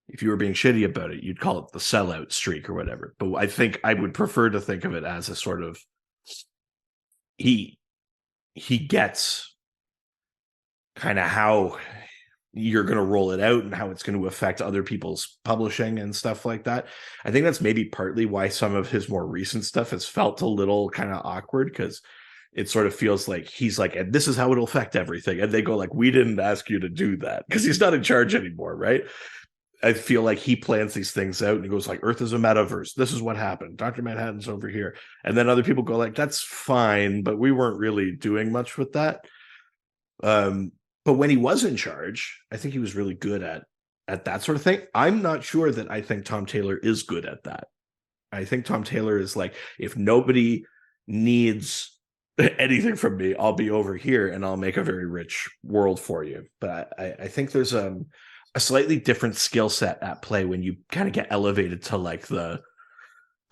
if you were being shitty about it, you'd call it the sellout streak or whatever. But I think I would prefer to think of it as a sort of he he gets kind of how you're going to roll it out and how it's going to affect other people's publishing and stuff like that. I think that's maybe partly why some of his more recent stuff has felt a little kind of awkward, because it sort of feels like he's like, and this is how it'll affect everything. And they go like, we didn't ask you to do that, because he's not in charge anymore, right? I feel like he plans these things out and he goes like, Earth is a metaverse. This is what happened. Dr. Manhattan's over here. And then other people go like, that's fine, but we weren't really doing much with that. But when he was in charge, I think he was really good at that sort of thing. I'm not sure that I think Tom Taylor is good at that. I think Tom Taylor is like, if nobody needs anything from me, I'll be over here and I'll make a very rich world for you. But I think there's a slightly different skill set at play when you kind of get elevated to like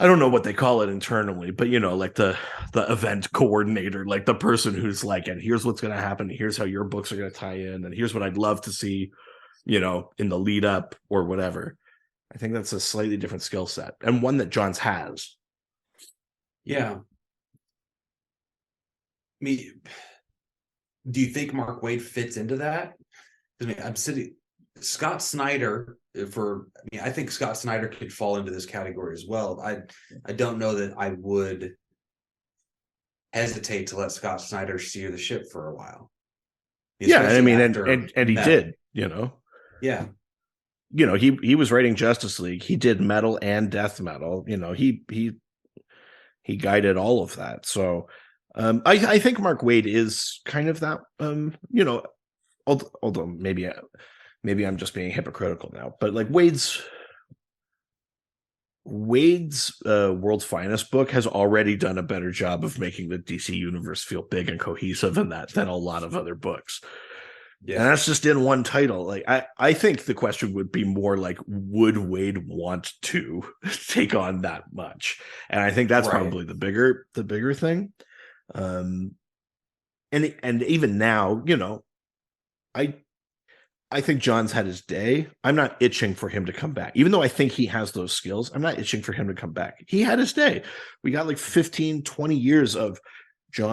I don't know what they call it internally, but like the event coordinator, like the person who's like, and here's what's going to happen, here's how your books are going to tie in, and here's what I'd love to see, in the lead up or whatever. I think that's a slightly different skill set, and one that Johns has. Yeah. I mean, do you think Mark Waid fits into that? I mean, I'm sitting Scott Snyder I think Scott Snyder could fall into this category as well. I don't know that I would hesitate to let Scott Snyder steer the ship for a while. Yeah, I mean, and he did, Yeah. He was writing Justice League. He did Metal and Death Metal. He guided all of that. So I think Mark Waid is kind of that, although maybe I'm just being hypocritical now, but like Wade's World's Finest book has already done a better job of making the DC universe feel big and cohesive than a lot of other books. Yeah. And that's just in one title. Like I think the question would be more like, would Waid want to take on that much? And I think that's probably the bigger thing. And even now, I think John's had his day. I'm not itching for him to come back. Even though I think he has those skills, I'm not itching for him to come back. He had his day. We got like 15, 20 years of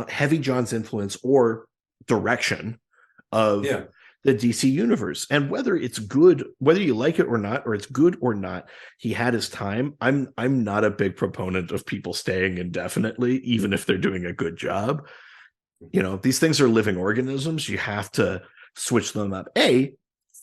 heavy John's influence or direction of the DC universe. And whether it's good, whether you like it or not, or it's good or not, he had his time. I'm not a big proponent of people staying indefinitely, even if they're doing a good job. These things are living organisms. You have to switch them up.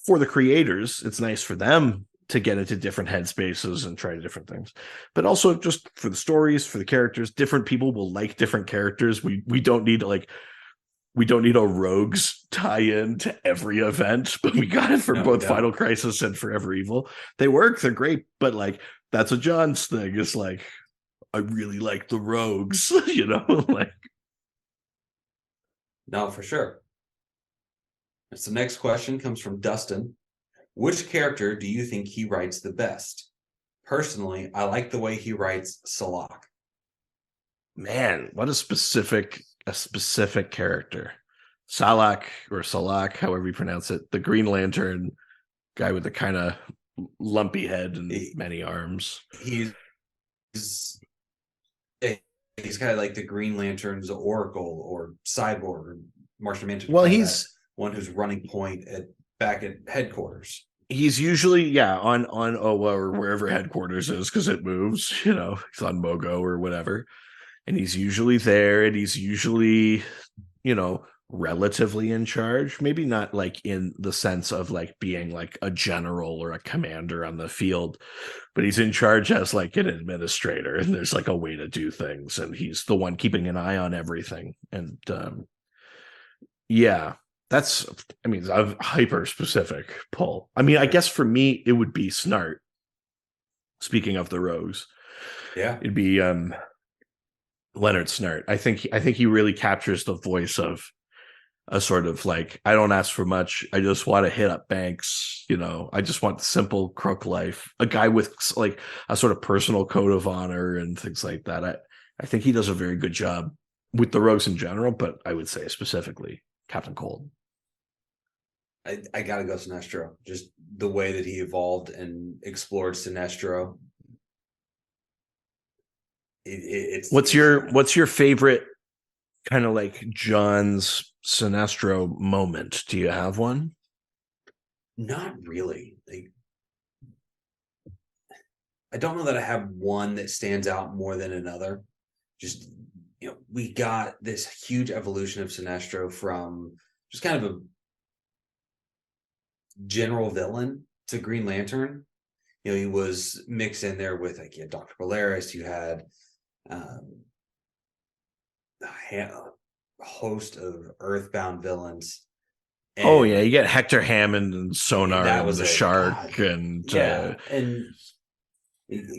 For the creators, it's nice for them to get into different headspaces and try different things, but also just for the stories, for the characters. Different people will like different characters. We don't need a rogues tie-in to every event, but we got it for both Final Crisis and Forever Evil. They work, they're great, but like that's a John's thing. It's like, I really like the rogues, like. No, for sure. So the next question comes from Dustin. Which character do you think he writes the best? Personally, I like the way he writes Salak. Man, what a specific character. Salak, or Salak, however you pronounce it, the Green Lantern guy with the kind of lumpy head and many arms. He's kind of like the Green Lantern's Oracle or Cyborg or Martian Manhunter. Well, he's one who's running point back at headquarters. He's usually on Oa or wherever headquarters is, because it moves. He's on Mogo or whatever, and he's usually there, and he's usually relatively in charge. Maybe not like in the sense of like being like a general or a commander on the field, but he's in charge as like an administrator, and there's like a way to do things, and he's the one keeping an eye on everything. And that's a hyper specific pull. I guess for me it would be Snart. Speaking of the rogues, it'd be Leonard Snart. I think he really captures the voice of a sort of like, I don't ask for much. I just want to hit up banks. You know, I just want the simple crook life. A guy with like a sort of personal code of honor and things like that. I think he does a very good job with the rogues in general, but I would say specifically Captain Cold. I gotta go Sinestro. Just the way that he evolved and explored Sinestro. What's your favorite kind of like John's Sinestro moment? Do you have one? Not really. Like, I don't know that I have one that stands out more than another. Just, we got this huge evolution of Sinestro from just kind of a general villain to Green Lantern. He was mixed in there with like, Dr. Polaris. You had a host of Earthbound villains. Oh yeah, you get Hector Hammond and Sonar That and was the a Shark God. and Yeah, and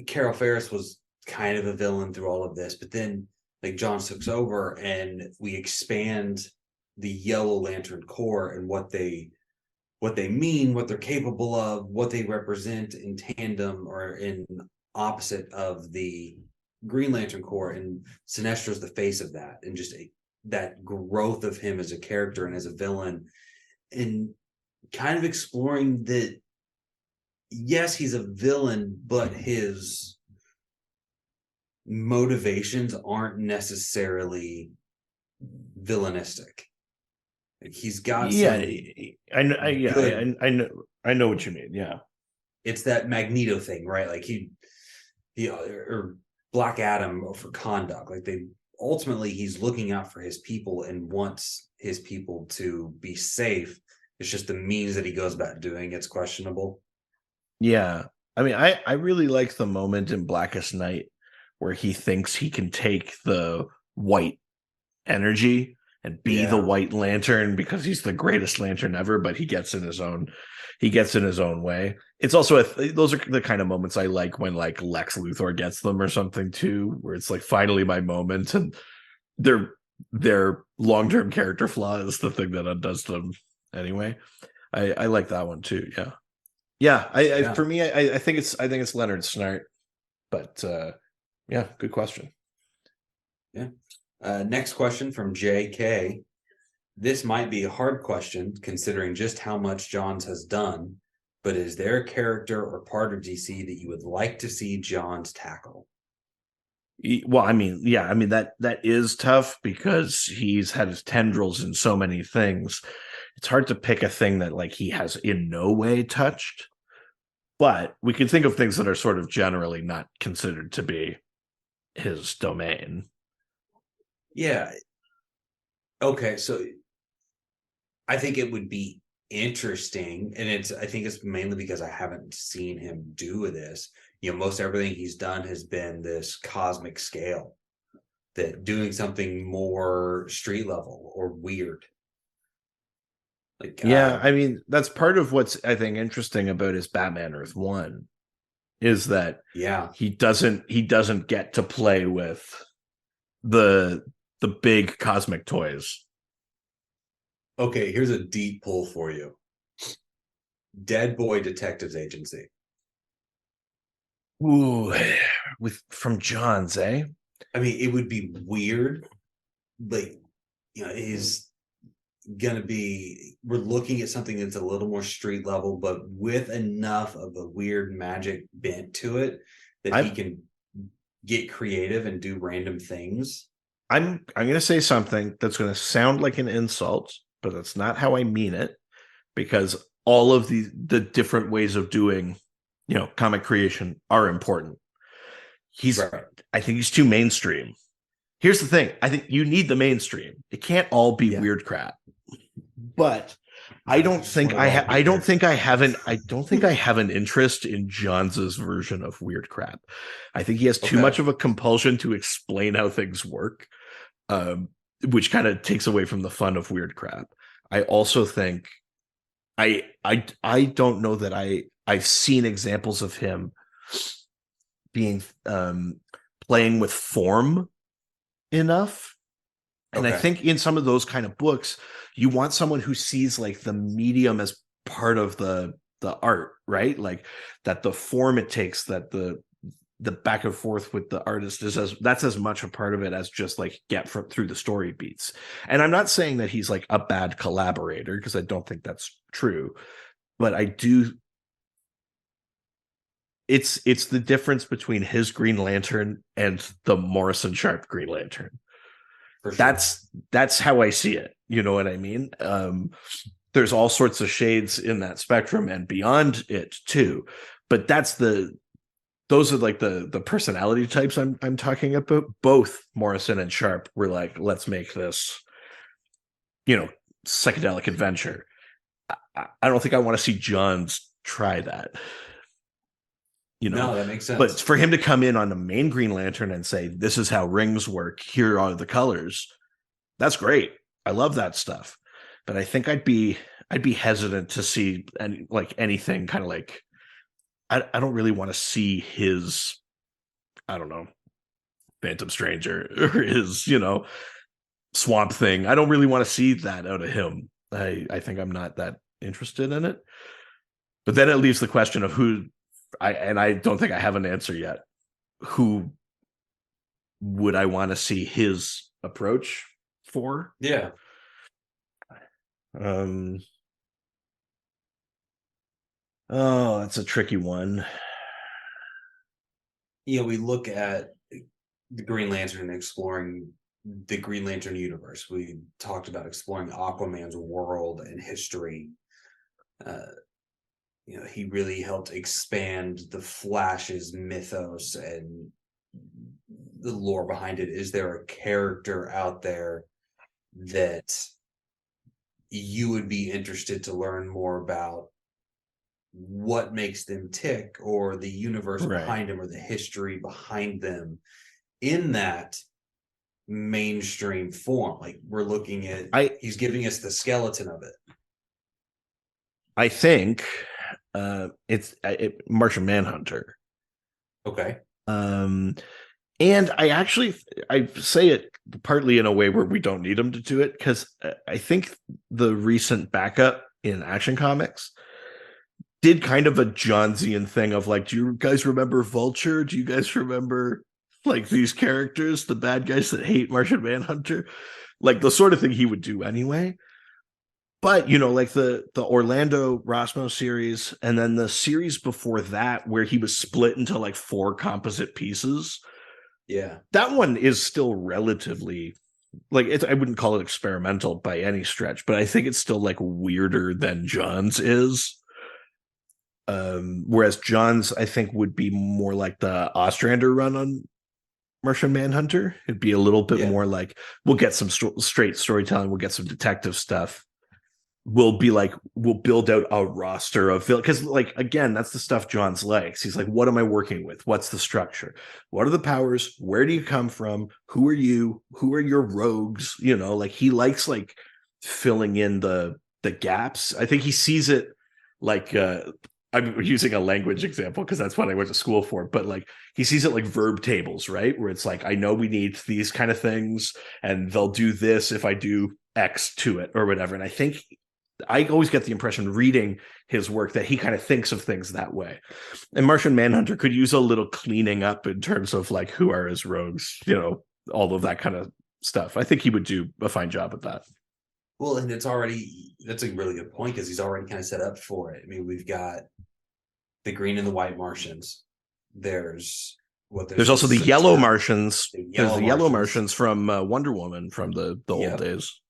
Carol Ferris was kind of a villain through all of this, but then like John took over and we expand the Yellow Lantern Corps and what they mean, what they're capable of, what they represent in tandem or in opposite of the Green Lantern Corps. And Sinestro's the face of that, and just that growth of him as a character and as a villain, and kind of exploring that. Yes, he's a villain, but his motivations aren't necessarily villainistic. Like, he's got yeah, some good. I know what you mean. Yeah, It's that Magneto thing, right? Like he or Black Adam for conduct. Like they ultimately he's looking out for his people and wants his people to be safe. It's just the means that he goes about doing it's questionable. yeah. I mean, I really like the moment in Blackest Night where he thinks he can take the white energy and be the Yeah. White Lantern because he's the greatest Lantern ever, but he gets in his own way. It's also those are the kind of moments I like when like Lex Luthor gets them or something too, where it's like finally my moment, and their long term character flaw is the thing that undoes them anyway. I like that one too. Yeah, yeah. Yeah. For me, I think it's Leonard Snart, but yeah, good question. Yeah. Next question from JK. This might be a hard question considering just how much Johns has done, but is there a character or part of DC that you would like to see Johns tackle? Well, I mean, yeah, I mean that is tough because he's had his tendrils in so many things. It's hard to pick a thing that like he has in no way touched, but we can think of things that are sort of generally not considered to be his domain. Yeah. Okay. So I think it would be interesting. And I think it's mainly because I haven't seen him do this. Most everything he's done has been this cosmic scale, that doing something more street level or weird. Like, Yeah, I mean, that's part of what's I think interesting about his Batman Earth 1 is that yeah. he doesn't get to play with the big cosmic toys. Okay, here's a deep pull for you. Dead Boy Detectives Agency. Ooh, with from Johns, eh? I mean, it would be weird. Like, is gonna be we're looking at something that's a little more street level, but with enough of a weird magic bent to it that he I'm can get creative and do random things. I'm going to say something that's going to sound like an insult, but that's not how I mean it because all of the different ways of doing, comic creation are important. Right. I think he's too mainstream. Here's the thing. I think you need the mainstream. It can't all be Yeah. weird crap. But I don't just think want it all I don't weird. think I don't think I have an interest in Johns's version of weird crap. I think he has too Okay. much of a compulsion to explain how things work, um, which kind of takes away from the fun of weird crap. I also think I don't know that I've seen examples of him being playing with form enough. And I Okay. think in some of those kind of books, you want someone who sees like the medium as part of the art, right? Like that the form it takes, that the back and forth with the artist is as much a part of it as just like get from through the story beats. And I'm not saying that he's like a bad collaborator, because I don't think that's true, but I do. It's the difference between his Green Lantern and the Morrison Sharp Green Lantern. For sure. That's how I see it. You know what I mean? There's all sorts of shades in that spectrum and beyond it too. But those are like the personality types I'm talking about. Both Morrison and Sharp were like, let's make this, psychedelic adventure. I don't think I want to see Johns try that. No, that makes But sense. for him to come in on the main Green Lantern and say, this is how rings work, here are the colors, that's great. I love that stuff. But I think I'd be hesitant to see anything kind of like, I don't really want to see his, I don't know, Phantom Stranger or his, Swamp Thing. I don't really want to see that out of him. I think I'm not that interested in it. But then it leaves the question of who I don't think I have an answer yet. Who would I want to see his approach for? Yeah. Oh, that's a tricky one. We look at the Green Lantern and exploring the Green Lantern universe. We talked about exploring Aquaman's world and history. He really helped expand the Flash's mythos and the lore behind it. Is there a character out there that you would be interested to learn more about, what makes them tick, or the universe Right. behind them, or the history behind them in that mainstream form? Like, we're looking at, he's giving us the skeleton of it. I think it's Martian Manhunter. Okay. And I say it partly in a way where we don't need him to do it, because I think the recent backup in Action Comics did kind of a Johnsian thing of like, do you guys remember Vulture? Do you guys remember like these characters, the bad guys that hate Martian Manhunter? Like the sort of thing he would do anyway. But like the Orlando Rosmo series, and then the series before that, where he was split into like 4 composite pieces. Yeah, that one is still relatively I wouldn't call it experimental by any stretch, but I think it's still like weirder than Johns is. Whereas Johns, I think, would be more like the Ostrander run on Martian Manhunter. It'd be a little bit more like, we'll get some straight storytelling, we'll get some detective stuff, we'll build out a roster of, because again, that's the stuff Johns likes. He's like, what am I working with? What's the structure? What are the powers? Where do you come from? Who are you? Who are your rogues? He likes filling in the gaps. I think he sees it like I'm using a language example because that's what I went to school for, but he sees it like verb tables, right? Where it's like, I know we need these kind of things and they'll do this if I do X to it or whatever. And I think I always get the impression reading his work that he kind of thinks of things that way. And Martian Manhunter could use a little cleaning up in terms of who are his rogues, all of that kind of stuff. I think he would do a fine job at that. Well, and that's a really good point, because he's already kind of set up for it. I mean, we've got the green and the white Martians. There's also the yellow Martians. There's the yellow Martians from Wonder Woman from the old days.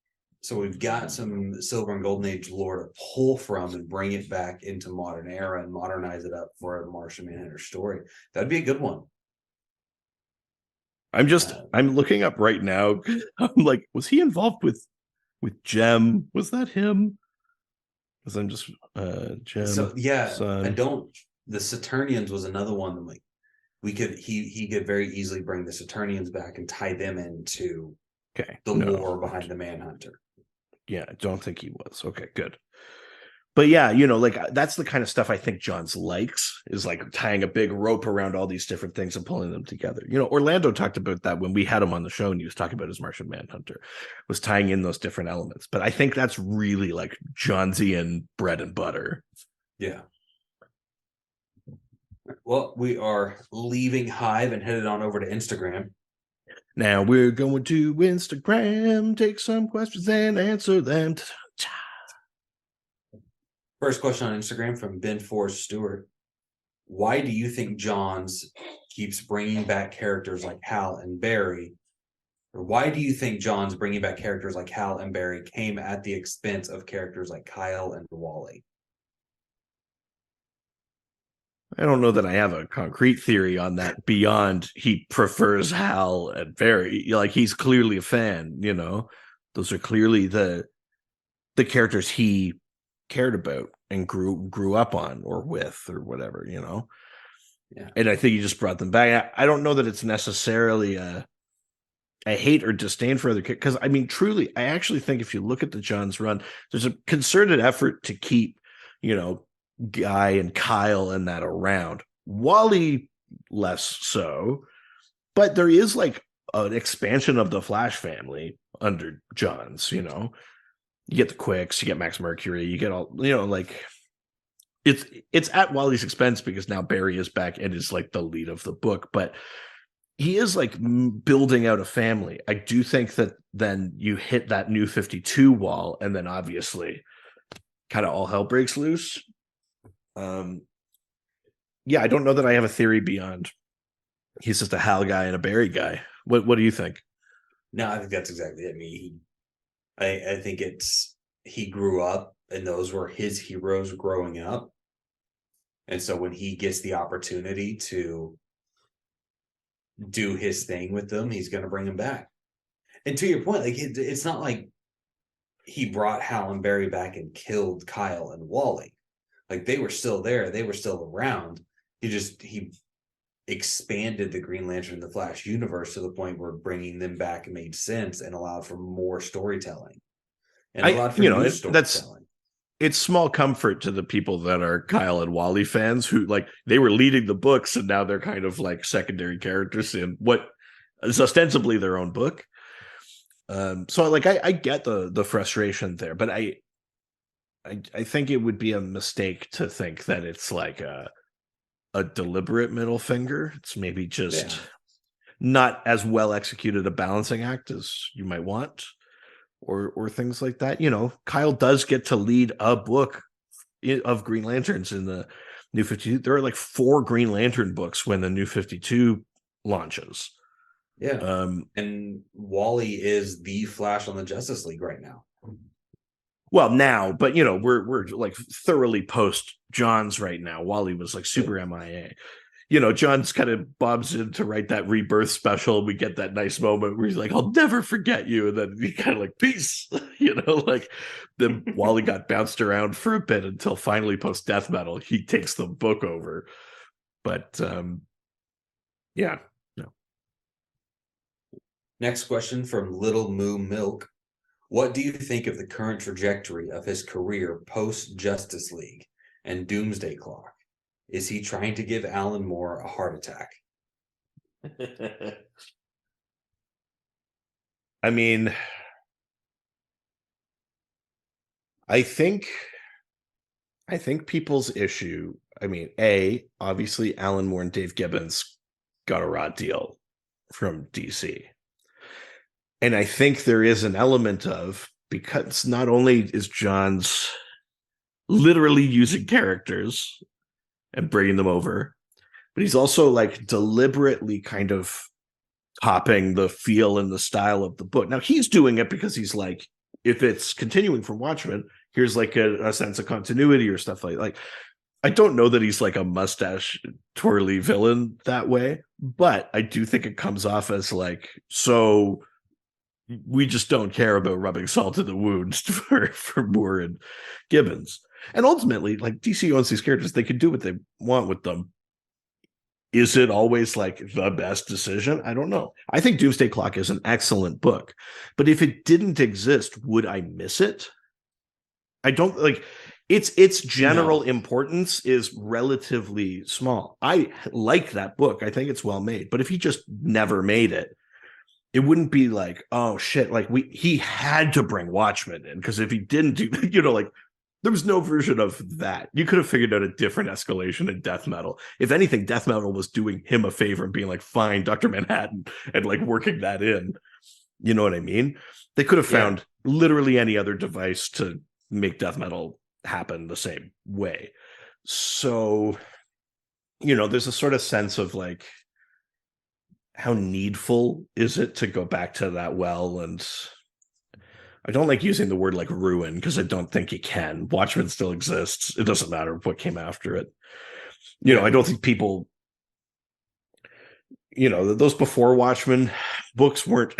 So we've got some Silver and Golden Age lore to pull from and bring it back into modern era and modernize it up for a Martian Manhunter story. That'd be a good one. I'm looking up right now. I'm like, was he involved with Gem? Was that him? Because I'm just Gem. So yeah, son. The Saturnians was another one that he could very easily bring the Saturnians back and tie them into lore behind the Manhunter. Yeah, I don't think he was. Okay, good. But yeah, like that's the kind of stuff I think Johns likes, is like tying a big rope around all these different things and pulling them together. Orlando talked about that when we had him on the show, and he was talking about his Martian Manhunter, was tying in those different elements. But I think that's really like Johnsian bread and butter. Yeah. Well, we are leaving Hive and headed on over to Instagram. Now we're going to Instagram, take some questions and answer them. First question on Instagram from Ben Forrest Stewart. Why do you think Johns keeps bringing back characters like Hal and Barry? Or why do you think Johns bringing back characters like Hal and Barry came at the expense of characters like Kyle and Wally? I don't know that I have a concrete theory on that beyond he prefers Hal and Barry. Like, he's clearly a fan, Those are clearly the characters he cared about and grew up on or with or whatever, Yeah. And I think he just brought them back. I don't know that it's necessarily a hate or disdain for other characters, because I mean, truly, I actually think if you look at the Johns run, there's a concerted effort to keep, Guy and Kyle and that around. Wally less so, but there is like an expansion of the Flash family under Johns. You get the Quicks, you get Max Mercury, you get all, like it's at Wally's expense because now Barry is back and is like the lead of the book, but he is like building out a family. I do think that then you hit that New 52 wall, and then obviously kind of all hell breaks loose. Yeah, I don't know that I have a theory beyond he's just a Hal guy and a Barry guy. What do you think? No, I think that's exactly it. I think he grew up and those were his heroes growing up. And so when he gets the opportunity to do his thing with them, he's going to bring them back. And to your point, like it's not like he brought Hal and Barry back and killed Kyle and Wally. Like, they were still there, they were still around. He expanded the Green Lantern and the Flash universe to the point where bringing them back made sense and allowed for more storytelling and allowed for new storytelling. It's small comfort to the people that are Kyle and Wally fans who, like, they were leading the books and now they're kind of like secondary characters in what is ostensibly their own book. So like I get the frustration there, but I think it would be a mistake to think that it's like a deliberate middle finger. It's maybe just not as well executed a balancing act as you might want, or things like that. Kyle does get to lead a book of Green Lanterns in the New 52. There are like 4 Green Lantern books when the New 52 launches. Yeah. And Wally is the Flash on the Justice League right now. Well, now, but we're like thoroughly post Johns right now. Wally was like super MIA. Johns kind of bobs in to write that Rebirth special. We get that nice moment where he's like, "I'll never forget you," and then he kind of like, "Peace," like then Wally got bounced around for a bit until finally post Death Metal he takes the book over. But yeah, no. Next question from Little Moo Milk. What do you think of the current trajectory of his career post Justice League and Doomsday Clock? Is he trying to give Alan Moore a heart attack? I mean, I think people's issue, obviously Alan Moore and Dave Gibbons got a raw deal from DC. And I think there is an element of, because not only is Johns literally using characters and bringing them over, but he's also like deliberately kind of copying the feel and the style of the book. Now he's doing it because he's like, if it's continuing from Watchmen, here's like a sense of continuity or stuff like I don't know that he's like a mustache twirly villain that way, but I do think it comes off as like, so we just don't care about rubbing salt in the wounds for Moore and Gibbons. And ultimately, like, DC owns these characters, they can do what they want with them. Is it always like the best decision? I don't know. I think Doomsday Clock is an excellent book, but if it didn't exist, would I miss it? I don't, like, its general No. importance is relatively small. I like that book. I think it's well made. But if he just never made it, it wouldn't be like, oh shit, like he had to bring Watchmen in, because if he didn't do, like there was no version of that. You could have figured out a different escalation in death metal. If anything, death metal was doing him a favor and being like, fine, Dr. Manhattan, and like working that in. You know what I mean? They could have Yeah. found literally any other device to make death metal happen the same way. So, there's a sort of sense of like, how needful is it to go back to that well? And I don't like using the word like ruin, because I don't think you can. Watchmen still exists. It doesn't matter what came after it. Yeah. I don't think people, those before Watchmen books weren't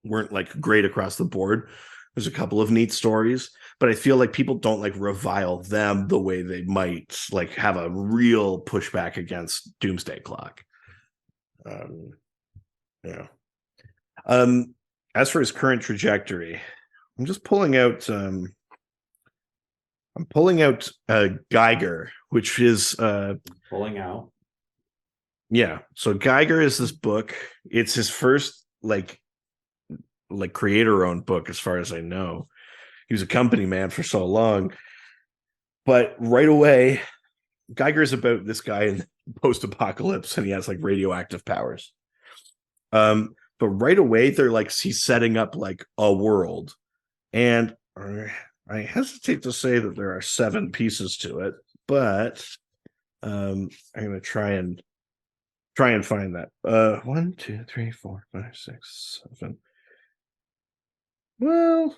like great across the board. There's a couple of neat stories, but I feel like people don't like revile them the way they might like have a real pushback against Doomsday Clock. Yeah. As for his current trajectory, I'm just pulling out. I'm pulling out Geiger, which is Pulling out. yeah. So Geiger is this book. It's his first like creator-owned book, as far as I know. He was a company man for so long, but right away, Geiger is about this guy in post-apocalypse, and he has like radioactive powers. But right away, they're like he's setting up like a world, and I hesitate to say that there are 7 pieces to it, but I'm gonna try and find that. 1, 2, 3, 4, 5, 6, 7. Well,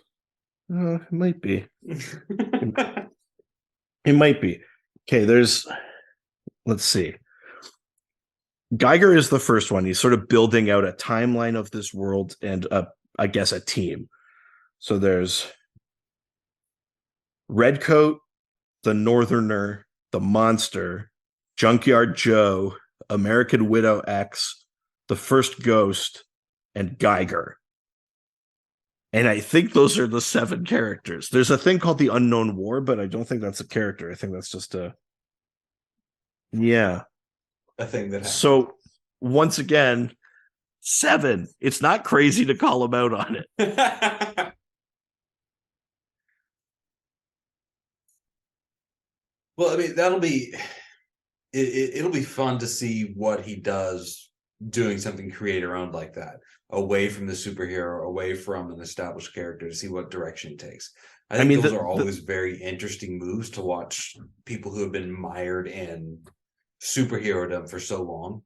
it might be. It might be. Okay, let's see. Geiger is the first one. He's sort of building out a timeline of this world and I guess a team. So there's Redcoat, the Northerner, the Monster, Junkyard Joe, American Widow X, the First Ghost, and Geiger. And I think those are the 7 characters. There's a thing called the Unknown War, but I don't think that's a character. I think that's just yeah. A thing that happened. So once again, 7. It's not crazy to call him out on it. Well, I mean, it'll be fun to see what he does doing something creator owned like that, away from the superhero, away from an established character, to see what direction he takes. I think those are always very interesting moves to watch people who have been mired in superherodom for so long.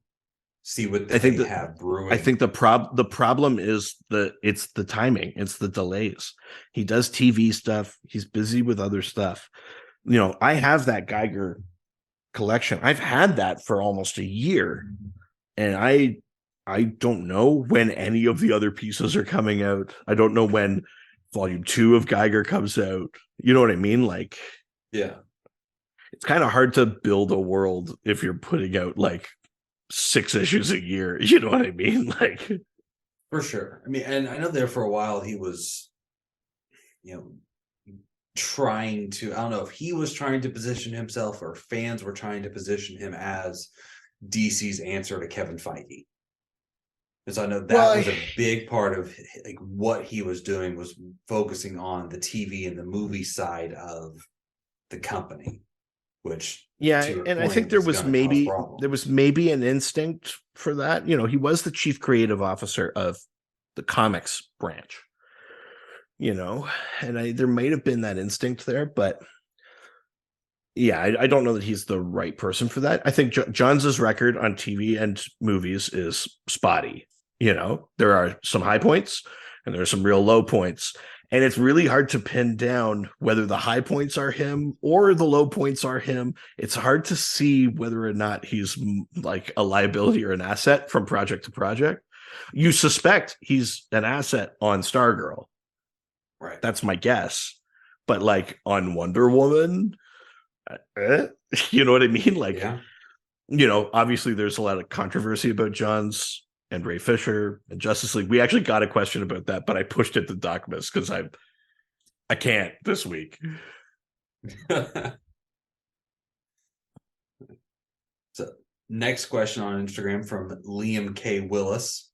See what they have brewing. I think the problem is it's the timing, it's the delays. He does TV stuff. He's busy with other stuff. I have that Geiger collection. I've had that for almost a year, and I don't know when any of the other pieces are coming out. I don't know when volume 2 of Geiger comes out. You know what I mean? Like, yeah, it's kind of hard to build a world if you're putting out like 6 issues a year. You know what I mean? Like, for sure. I mean, and I know there for a while he was, trying to, I don't know if he was trying to position himself or fans were trying to position him as DC's answer to Kevin Feige. And so I know that was a big part of like what he was doing, was focusing on the TV and the movie side of the company, which and I think there was maybe an instinct for that. He was the chief creative officer of the comics branch. And there might have been that instinct there, but yeah, I don't know that he's the right person for that. I think Johns' record on TV and movies is spotty. There are some high points and there are some real low points, and it's really hard to pin down whether the high points are him or the low points are him. It's hard to see whether or not he's like a liability or an asset from project to project. You suspect he's an asset on Stargirl. Right. That's my guess. But like on Wonder Woman, you know what I mean? Like, obviously there's a lot of controversy about Johns and Ray Fisher and Justice League. We actually got a question about that, but I pushed it to Docmus because I can't this week. So, next question on Instagram from Liam K. Willis.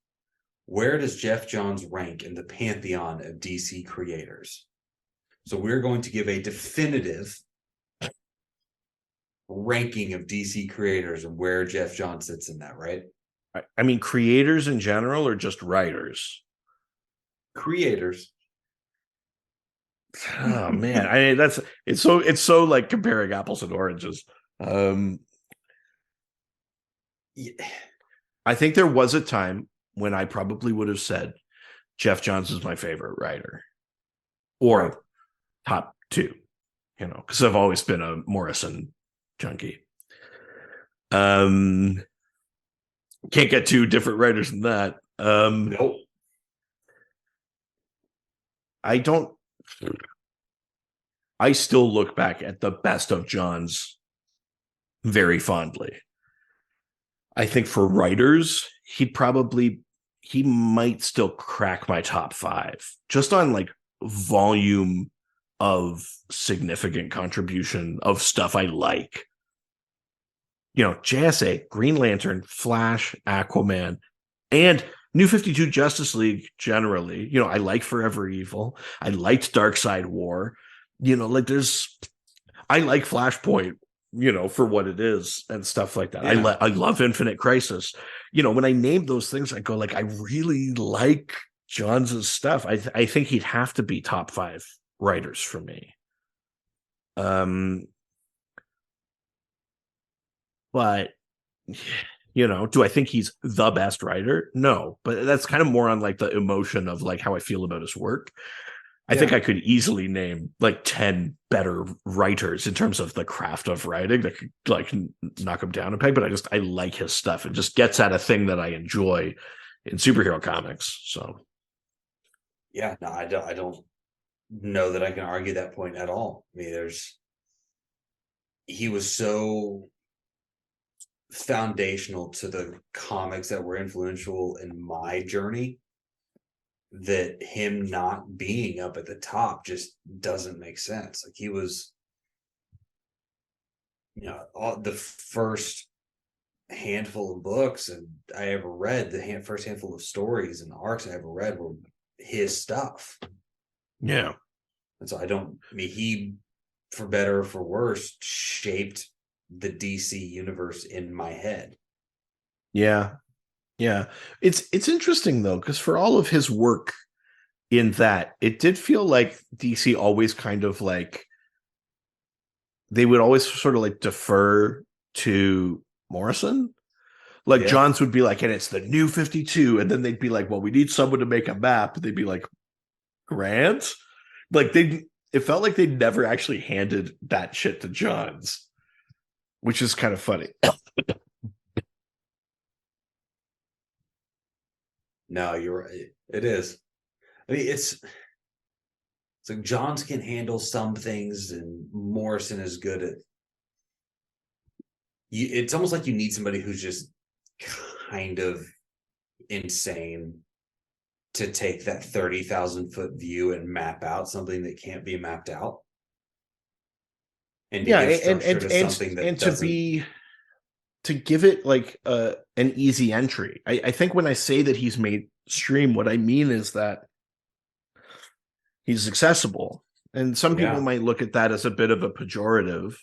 Where does Geoff Johns rank in the pantheon of DC creators? So we're going to give a definitive ranking of DC creators and where Geoff Johns sits in that, right? I mean, creators in general or just writers? Creators. Oh man, I mean it's so like comparing apples and oranges. Yeah. I think there was a time when I probably would have said Geoff Johns is my favorite writer, or Right. top two, because I've always been a Morrison junkie. Can't get two different writers than that. Nope. I don't. I still look back at the best of Johns very fondly. I think for writers, he might still crack my top five just on like volume of significant contribution of stuff I like. JSA, Green Lantern, Flash, Aquaman, and New 52 Justice League generally. I like Forever Evil. I liked Dark Side War. I like Flashpoint, for what it is and stuff like that. Yeah. I love Infinite Crisis. When I named those things, I go like, I really like Johns' stuff. I think he'd have to be top five writers for me. But do I think he's the best writer? No, but that's kind of more on like the emotion of like how I feel about his work. I think I could easily name like 10 better writers in terms of the craft of writing that could like knock him down a peg, but I like his stuff. It just gets at a thing that I enjoy in superhero comics. So Yeah, no, I don't know that I can argue that point at all. I mean, he was so foundational to the comics that were influential in my journey that him not being up at the top just doesn't make sense. Like he was, the first handful of books and I ever read, first handful of stories and arcs I ever read were his stuff. yeah. And so he, for better or for worse, shaped the DC universe in my head. Yeah. Yeah. It's interesting though, because for all of his work in that, it did feel like DC always kind of like they would always sort of like defer to Morrison. Like Johns would be like, and it's the new 52, and then they'd be like, well, we need someone to make a map. They'd be like, Grant? Like it felt like they never actually handed that shit to Johns, which is kind of funny. No, you're right. It is. I mean, it's like Johns can handle some things, and Morrison is good at. It's almost like you need somebody who's just kind of insane to take that 30,000-foot view and map out something that can't be mapped out. And Yeah, give structure to something that doesn't. To give it like an easy entry. I think when I say that he's mainstream, what I mean is that he's accessible. And some people might look at that as a bit of a pejorative,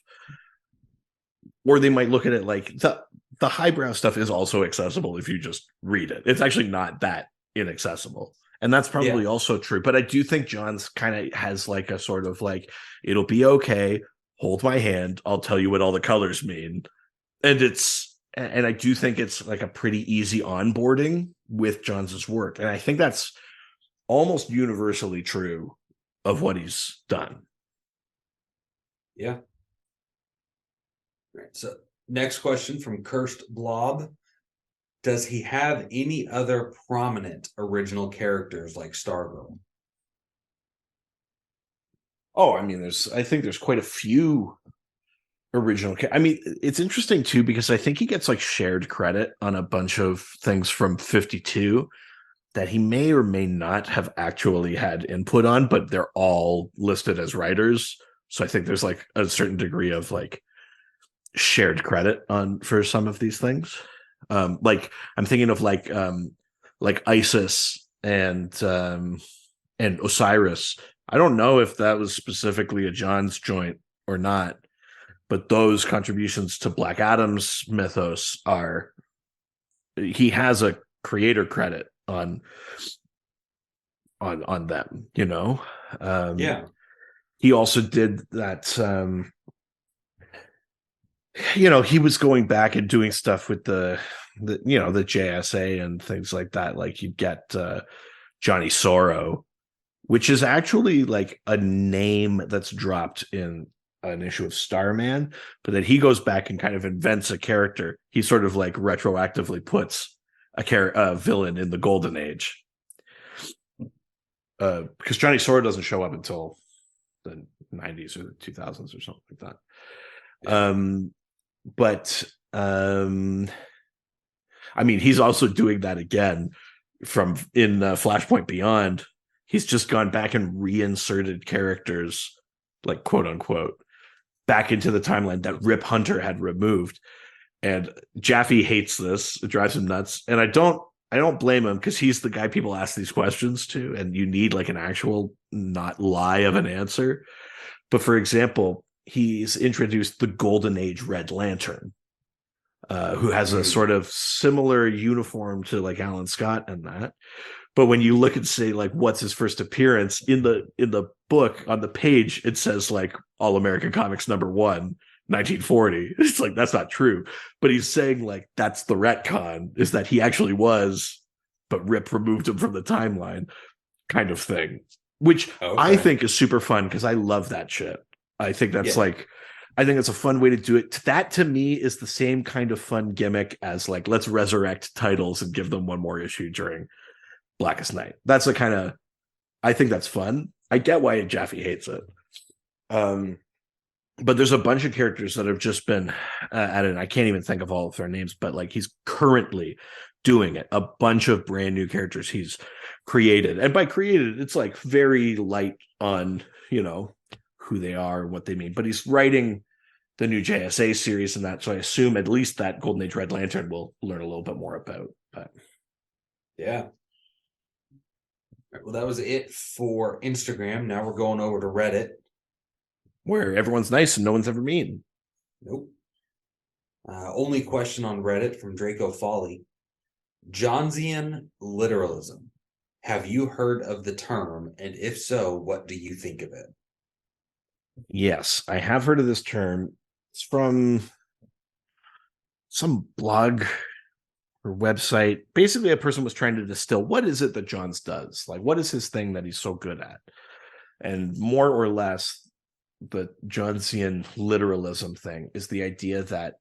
or they might look at it like the highbrow stuff is also accessible if you just read it. It's actually not that inaccessible. And that's probably also true. But I do think Johns kind of has like a sort of like, it'll be okay. Hold my hand. I'll tell you what all the colors mean. And I do think it's like a pretty easy onboarding with Johns' work. And I think that's almost universally true of what he's done. Yeah. Right. So next question from Cursed Blob. Does he have any other prominent original characters like Stargirl? Oh, I mean, I think there's quite a few original. I mean, it's interesting too, because I think he gets like shared credit on a bunch of things from 52 that he may or may not have actually had input on, but they're all listed as writers. So I think there's like a certain degree of like shared credit on for some of these things. Like I'm thinking of like Isis and Osiris. I don't know if that was specifically a Johns joint or not, but those contributions to Black Adam's mythos are, he has a creator credit on them, you know. Yeah. He also did that. You know, he was going back and doing stuff with the you know, the JSA and things like that. Like you'd get Johnny Sorrow, which is actually like a name that's dropped in an issue of Starman, but then he goes back and kind of invents a character. He sort of like retroactively puts a villain in the Golden Age. Because Johnny Sorrow doesn't show up until the 90s or the 2000s or something like that. Yeah. But I mean, he's also doing that again from in Flashpoint Beyond. He's just gone back and reinserted characters, like quote unquote, back into the timeline that Rip Hunter had removed. And Jaffe hates this. It drives him nuts. And I don't blame him, because he's the guy people ask these questions to, and you need like an actual not lie of an answer. But for example, he's introduced the Golden Age Red Lantern, who has a sort of similar uniform to like Alan Scott and that. But when you look and say like what's his first appearance in the book, on the page it says like All American Comics #1, 1940. It's like, that's not true. But he's saying like that's the retcon, is that he actually was, but Rip removed him from the timeline, kind of thing. Which I think is super fun, because I love that shit. I think that's I think it's a fun way to do it. That to me is the same kind of fun gimmick as like, let's resurrect titles and give them one more issue during Blackest Night. That's a kind of, I think that's fun. I get why Jaffe hates it. But there's a bunch of characters that have just been added. I can't even think of all of their names, but like he's currently doing it. A bunch of brand new characters he's created. And by created, it's like very light on, you know, who they are, what they mean. But he's writing the new JSA series and that. So I assume at least that Golden Age Red Lantern we'll learn a little bit more about. But yeah. Well, that was it for Instagram. Now we're going over to Reddit, where everyone's nice and no one's ever mean. Nope. Only question on Reddit from Draco Folly. Johnsian literalism. Have you heard of the term? And if so, what do you think of it? Yes, I have heard of this term. It's from some blog or website. Basically, a person was trying to distill, what is it that Johns does? Like, what is his thing that he's so good at? And more or less, the Johnsian literalism thing is the idea that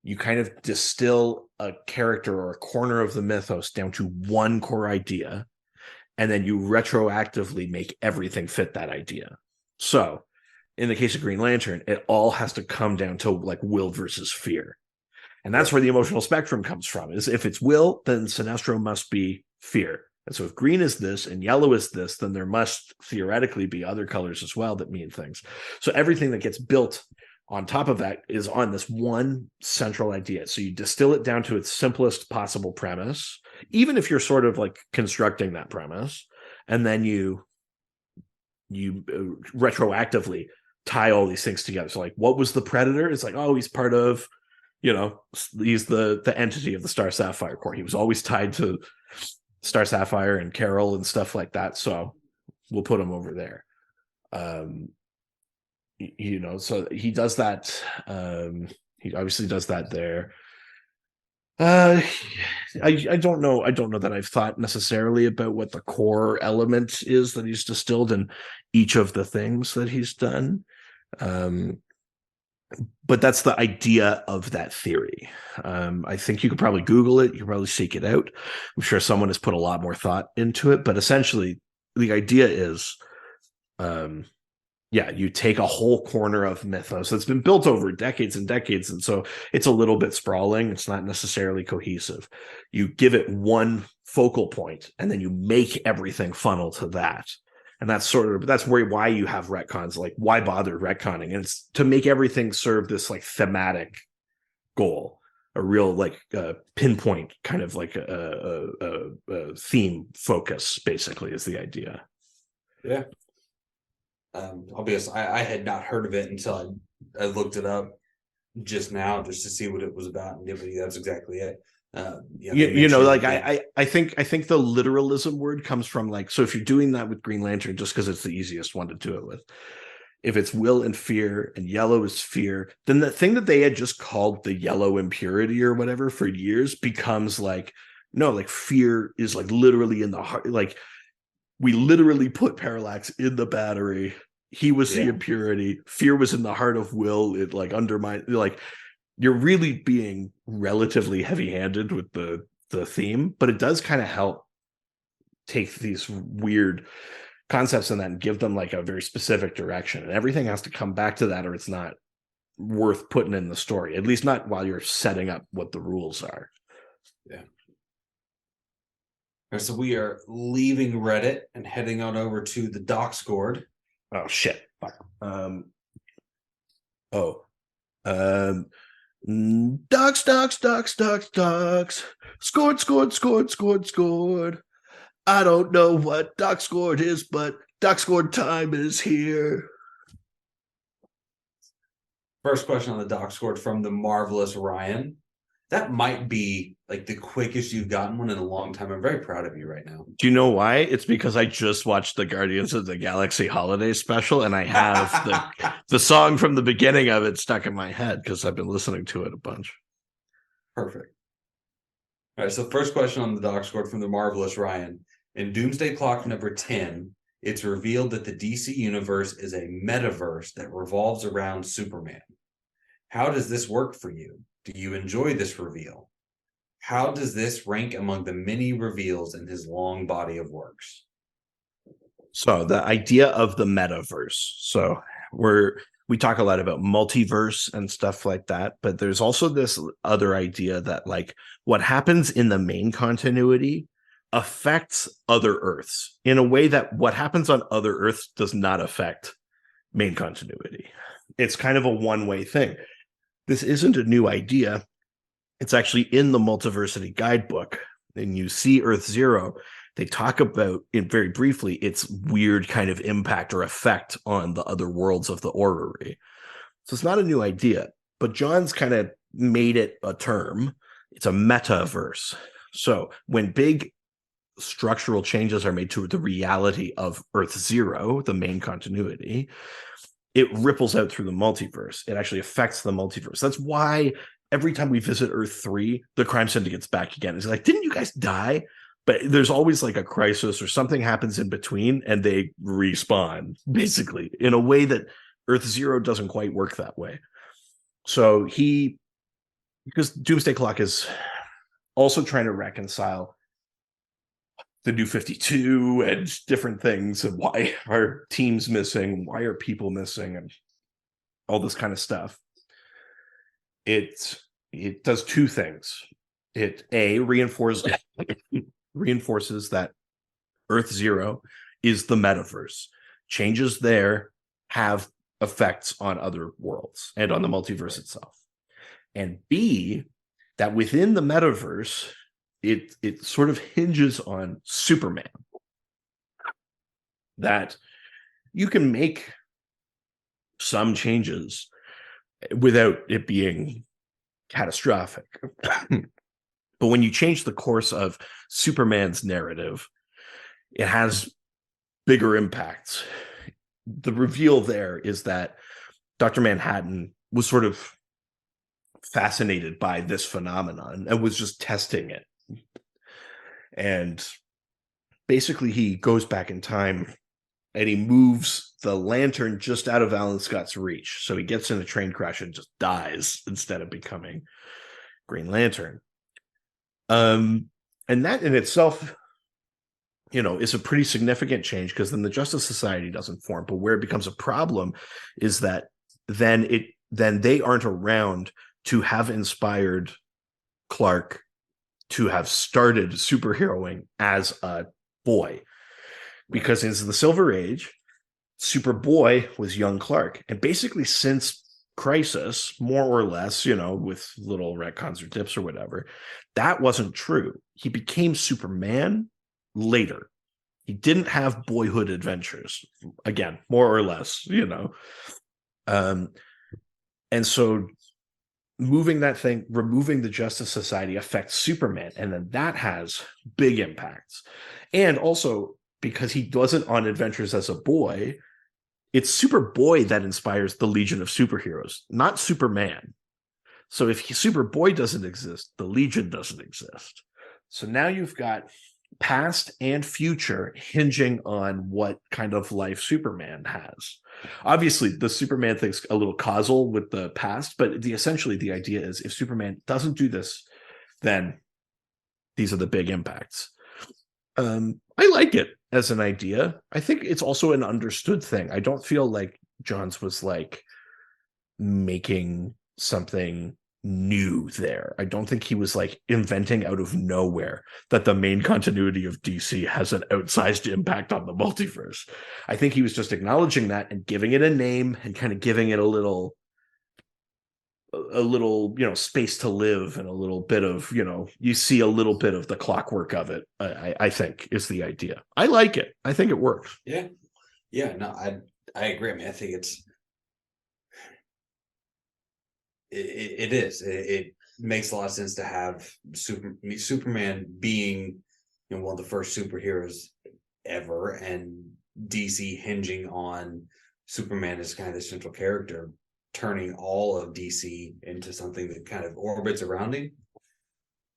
you kind of distill a character or a corner of the mythos down to one core idea, and then you retroactively make everything fit that idea. So in the case of Green Lantern, it all has to come down to like will versus fear. And that's where the emotional spectrum comes from, is if it's will, then Sinestro must be fear. And so if green is this and yellow is this, then there must theoretically be other colors as well that mean things. So everything that gets built on top of that is on this one central idea. So you distill it down to its simplest possible premise, even if you're sort of like constructing that premise, and then you retroactively tie all these things together. So like, what was the Predator? It's like, oh, he's part of, you know, he's the entity of the Star Sapphire Corps. He was always tied to Star Sapphire and Carol and stuff like that. So we'll put him over there. You know, so he does that. He obviously does that there. I don't know. I don't know that I've thought necessarily about what the core element is that he's distilled in each of the things that he's done. But that's the idea of that theory. I think you could probably Google it. You could probably seek it out. I'm sure someone has put a lot more thought into it, but essentially the idea is, you take a whole corner of mythos that's been built over decades and decades. And so it's a little bit sprawling. It's not necessarily cohesive. You give it one focal point and then you make everything funnel to that. And that's why you have retcons. Like, why bother retconning? And it's to make everything serve this like thematic goal, a real like pinpoint kind of like a theme focus, basically, is the idea. Yeah. I'll be honest, I had not heard of it until I looked it up just now just to see what it was about, and that's exactly it. Like I think the literalism word comes from like, so if you're doing that with Green Lantern, just because it's the easiest one to do it with, if it's will and fear and yellow is fear, then the thing that they had just called the yellow impurity or whatever for years becomes like, no, like fear is like literally in the heart. Like, we literally put Parallax in the battery. He was the impurity. Fear was in the heart of will. It like undermined, like, you're really being relatively heavy-handed with the theme, but it does kind of help take these weird concepts and then give them like a very specific direction. And everything has to come back to that, or it's not worth putting in the story, at least not while you're setting up what the rules are. Yeah. Right, so we are leaving Reddit and heading on over to the Dockscord. Oh shit. Docs. Scored. I don't know what Dockscord is, but Dockscord time is here. First question on the Dockscord from the marvelous Ryan. That might be like the quickest you've gotten one in a long time. I'm very proud of you right now. Do you know why? It's because I just watched the Guardians of the Galaxy holiday special, and I have the song from the beginning of it stuck in my head because I've been listening to it a bunch. Perfect. All right, so first question on the Dockscord from the marvelous Ryan. In Doomsday Clock number 10, it's revealed that the DC universe is a metaverse that revolves around Superman. How does this work for you? Do you enjoy this reveal? How does this rank among the many reveals in his long body of works? So the idea of the metaverse. So we talk a lot about multiverse and stuff like that, but there's also this other idea that like what happens in the main continuity affects other Earths in a way that what happens on other Earths does not affect main continuity. It's kind of a one-way thing. This isn't a new idea. It's actually in the Multiversity Guidebook. And you see Earth Zero, they talk about it very briefly, its weird kind of impact or effect on the other worlds of the orrery. So it's not a new idea, but Johns kind of made it a term. It's a metaverse. So when big structural changes are made to the reality of Earth Zero, the main continuity, it ripples out through the multiverse. It actually affects the multiverse. That's why every time we visit Earth 3, the crime syndicate's back again. It's like, didn't you guys die? But there's always like a crisis or something happens in between and they respawn, basically, in a way that Earth Zero doesn't quite work that way. So because Doomsday Clock is also trying to reconcile the New 52 and different things, and why are teams missing, why are people missing, and all this kind of stuff. It does two things. It reinforces that Earth Zero is the metaverse. Changes there have effects on other worlds and on the multiverse itself. And B, that within the metaverse, it sort of hinges on Superman. That you can make some changes without it being catastrophic. But when you change the course of Superman's narrative, it has bigger impacts. The reveal there is that Dr. Manhattan was sort of fascinated by this phenomenon and was just testing it. And basically he goes back in time and he moves the lantern just out of Alan Scott's reach. So he gets in a train crash and just dies instead of becoming Green Lantern. And that in itself, is a pretty significant change, because then the Justice Society doesn't form. But where it becomes a problem is that then they aren't around to have inspired Clark to have started superheroing as a boy. Right. because it's the Silver Age. Superboy was young Clark. And basically, since Crisis, more or less, with little retcons or tips or whatever, that wasn't true. He became Superman later. He didn't have boyhood adventures. Again, more or less. Um, and so removing the Justice Society affects Superman, and then that has big impacts. And also, because he wasn't on adventures as a boy, it's Superboy that inspires the Legion of Superheroes, not Superman. So if Superboy doesn't exist, the Legion doesn't exist. So now you've got past and future hinging on what kind of life Superman has. Obviously, the Superman thing's a little causal with the past, but essentially the idea is if Superman doesn't do this, then these are the big impacts. I like it as an idea. I think it's also an understood thing. I don't feel like Johns was like making something new there. I don't think he was like inventing out of nowhere that the main continuity of DC has an outsized impact on the multiverse. I think he was just acknowledging that and giving it a name and kind of giving it a little space to live, and a little bit of you see a little bit of the clockwork of it. I think is the idea. I like it. I think it works. Yeah. No, I agree. I mean, I think it is. It makes a lot of sense to have Superman being one of the first superheroes ever, and DC hinging on Superman as kind of the central character, turning all of DC into something that kind of orbits around him.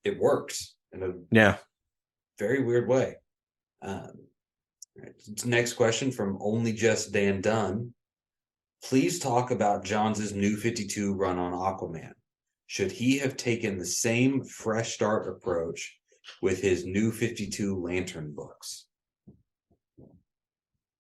It works in a very weird way. Next question from Only Just Dan Dunn. Please talk about Johns' New 52 run on Aquaman. Should he have taken the same fresh start approach with his New 52 Lantern books?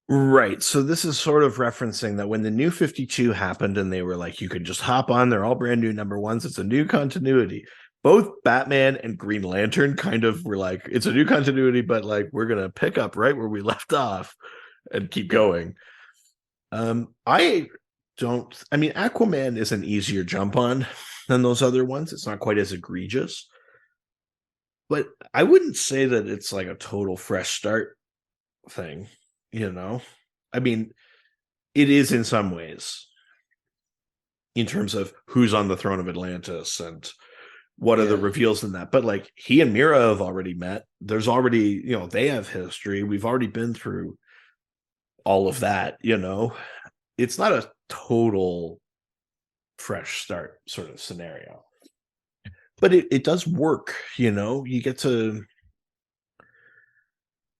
Right. So this is sort of referencing that when the New 52 happened and they were like, you could just hop on, they're all brand new number ones. It's a new continuity. Both Batman and Green Lantern kind of were like, it's a new continuity, but like we're going to pick up right where we left off and keep going. Aquaman is an easier jump on than those other ones. It's not quite as egregious, but I wouldn't say that it's like a total fresh start thing. I mean, it is in some ways in terms of who's on the throne of Atlantis and what are the reveals in that. But like he and Mira have already met. There's already, they have history. We've already been through all of that. It's not a total fresh start sort of scenario, but it does work. You get to,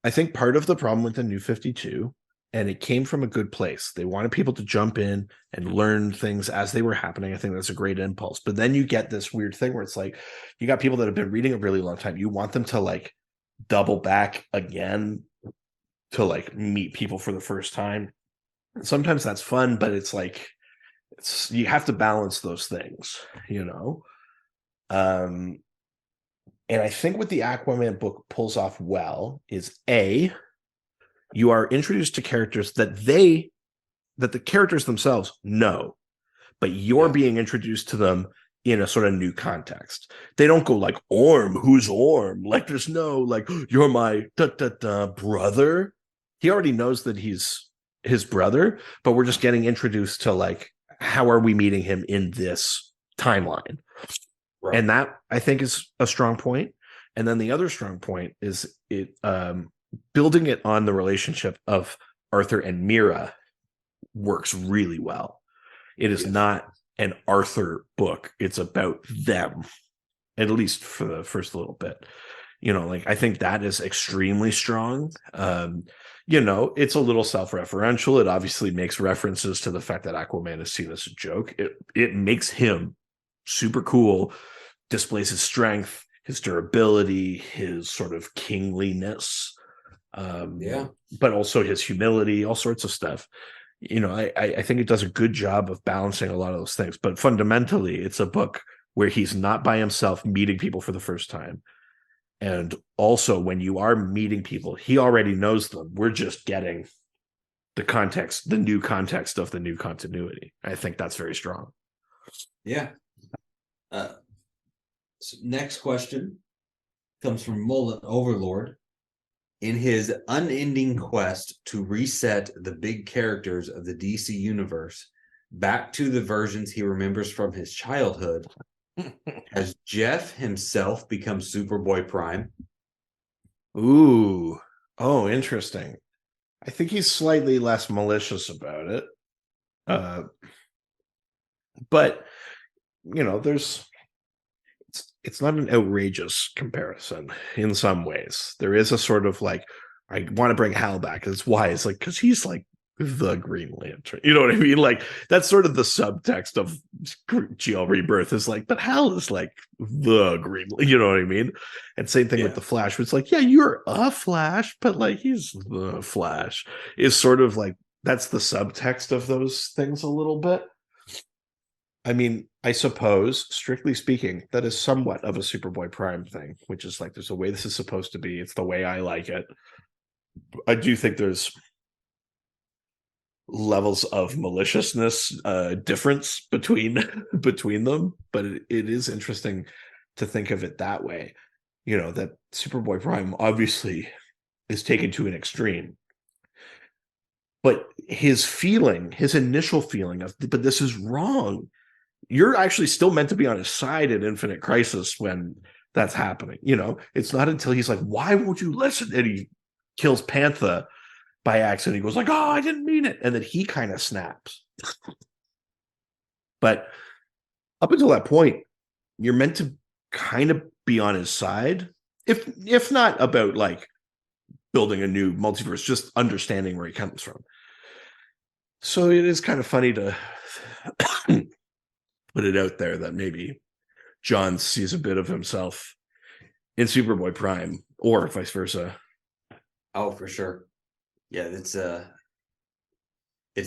I think part of the problem with the New 52, and it came from a good place, they wanted people to jump in and learn things as they were happening. I think that's a great impulse. But then you get this weird thing where it's like, you got people that have been reading a really long time. You want them to like double back again to like meet people for the first time. And sometimes that's fun, but it's like, you have to balance those things. And I think what the Aquaman book pulls off well is you are introduced to characters that the characters themselves know, but you're being introduced to them in a sort of new context. They don't go like, Orm, who's Orm? Like there's no like, you're my brother. He already knows that he's his brother, but we're just getting introduced to like, how are we meeting him in this timeline? Right. And that I think is a strong point. And then the other strong point is building it on the relationship of Arthur and Mira works really well. It is not an Arthur book. It's about them, at least for the first little bit. I think that is extremely strong. It's a little self-referential. It obviously makes references to the fact that Aquaman is seen as a joke. It makes him super cool, displays his strength, his durability, his sort of kingliness, but also his humility, all sorts of stuff. I think it does a good job of balancing a lot of those things. But fundamentally, it's a book where he's not by himself meeting people for the first time. And also, when you are meeting people, he already knows them. We're just getting the context, the new context of the new continuity. I think that's very strong. Yeah. So next question comes from Mullen Overlord. In his unending quest to reset the big characters of the DC universe back to the versions he remembers from his childhood, has Geoff himself become Superboy Prime? Ooh. Oh, interesting. I think he's slightly less malicious about it. But there's it's not an outrageous comparison in some ways. There is a sort of like, I want to bring Hal back. It's why it's like, because he's like the Green Lantern. You know what I mean? Like, that's sort of the subtext of Gill Rebirth is like, but Hal is like the Green, you know what I mean? And same thing with the Flash, where it's like, yeah, you're a Flash, but like he's the Flash. Is sort of like, that's the subtext of those things a little bit. I mean, I suppose, strictly speaking, that is somewhat of a Superboy Prime thing, which is like, there's a way this is supposed to be. It's the way I like it. I do think there's levels of maliciousness difference between them, but it is interesting to think of it that way. That Superboy Prime obviously is taken to an extreme. But his initial feeling of, but this is wrong, you're actually still meant to be on his side in Infinite Crisis when that's happening. It's not until he's like, why won't you listen? And he kills Panther by accident. He goes like, oh, I didn't mean it. And then he kind of snaps. But up until that point, you're meant to kind of be on his side. If not about like building a new multiverse, just understanding where he comes from. So it is kind of funny to put it out there that maybe John sees a bit of himself in Superboy Prime, or vice versa. Oh, for sure. Yeah, it's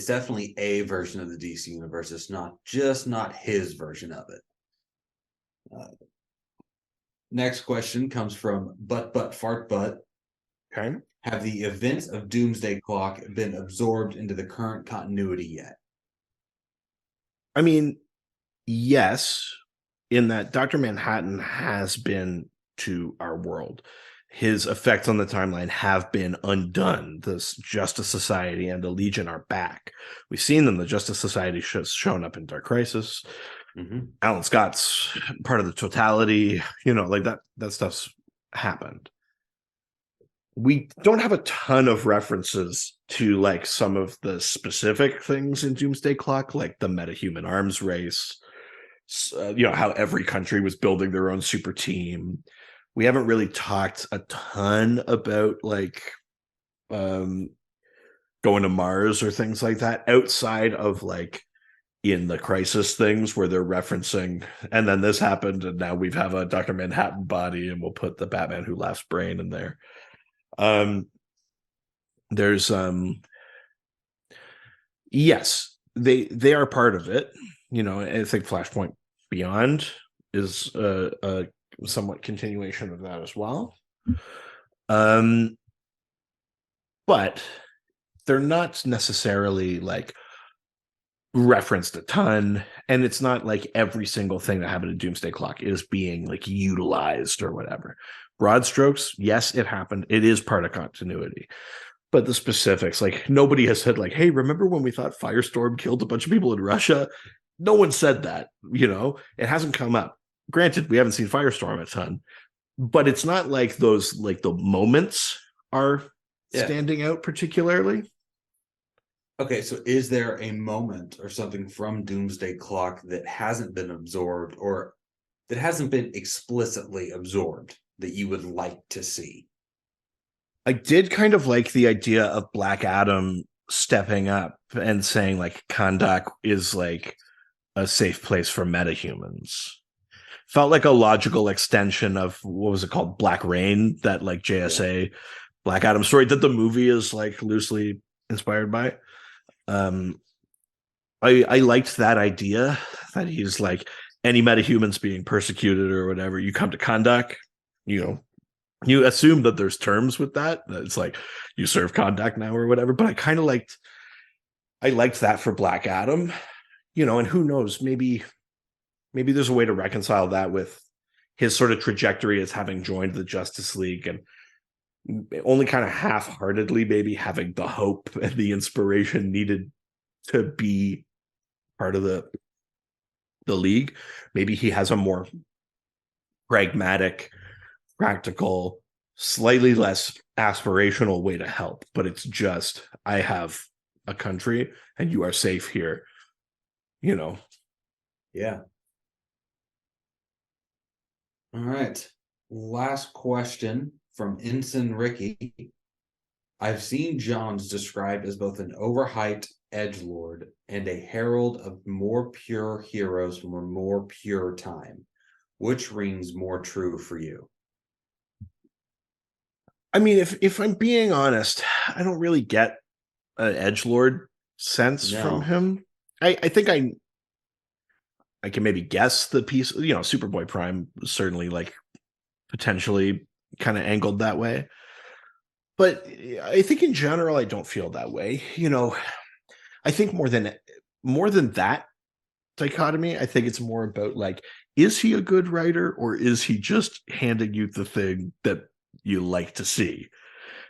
definitely a version of the DC universe. It's not his version of it. Next question comes from Butt Fart Butt. Okay. Have the events of Doomsday Clock been absorbed into the current continuity yet? I mean, yes, in that Dr. Manhattan has been to our world. His effects on the timeline have been undone. The Justice Society and the Legion are back. We've seen them. The Justice Society has shown up in Dark Crisis. Mm-hmm. Alan Scott's part of the totality. Like that stuff's happened. We don't have a ton of references to like some of the specific things in Doomsday Clock, like the metahuman arms race, how every country was building their own super team. We haven't really talked a ton about like going to Mars or things like that outside of like in the Crisis things where they're referencing, and then this happened and now we have a Dr. Manhattan body and we'll put the Batman Who Laughs brain in there. There's yes, they are part of it. I think Flashpoint Beyond is a somewhat continuation of that as well. But they're not necessarily like referenced a ton, and it's not like every single thing that happened in Doomsday Clock is being like utilized or whatever. Broad strokes, yes, it happened. It is part of continuity. But the specifics, like nobody has said like, hey, remember when we thought Firestorm killed a bunch of people in Russia? No one said that, it hasn't come up. Granted, we haven't seen Firestorm a ton, but it's not like those, like the moments are standing out particularly. Okay, so is there a moment or something from Doomsday Clock that hasn't been absorbed or that hasn't been explicitly absorbed that you would like to see? I did kind of like the idea of Black Adam stepping up and saying like Kahndaq is like a safe place for metahumans. Felt like a logical extension of what was it called? Black Rain, that like JSA Black Adam story that the movie is like loosely inspired by. I liked that idea that he's like any metahumans being persecuted or whatever, you come to Kahndaq, You assume that there's terms with that. It's like you serve contact now or whatever. But I liked that for Black Adam, and who knows, maybe there's a way to reconcile that with his sort of trajectory as having joined the Justice League and only kind of half-heartedly maybe having the hope and the inspiration needed to be part of the league. Maybe he has a more pragmatic, practical, slightly less aspirational way to help, but it's just, I have a country and you are safe here, Yeah. All right. Last question from Ensign Ricky. I've seen Johns described as both an overhyped edgelord and a herald of more pure heroes from a more pure time. Which rings more true for you? I mean, if I'm being honest, I don't really get an edgelord sense from him. I think I can maybe guess the piece, Superboy Prime was certainly like potentially kind of angled that way. But I think in general, I don't feel that way. I think more than that dichotomy, I think it's more about like, is he a good writer or is he just handing you the thing that you like to see?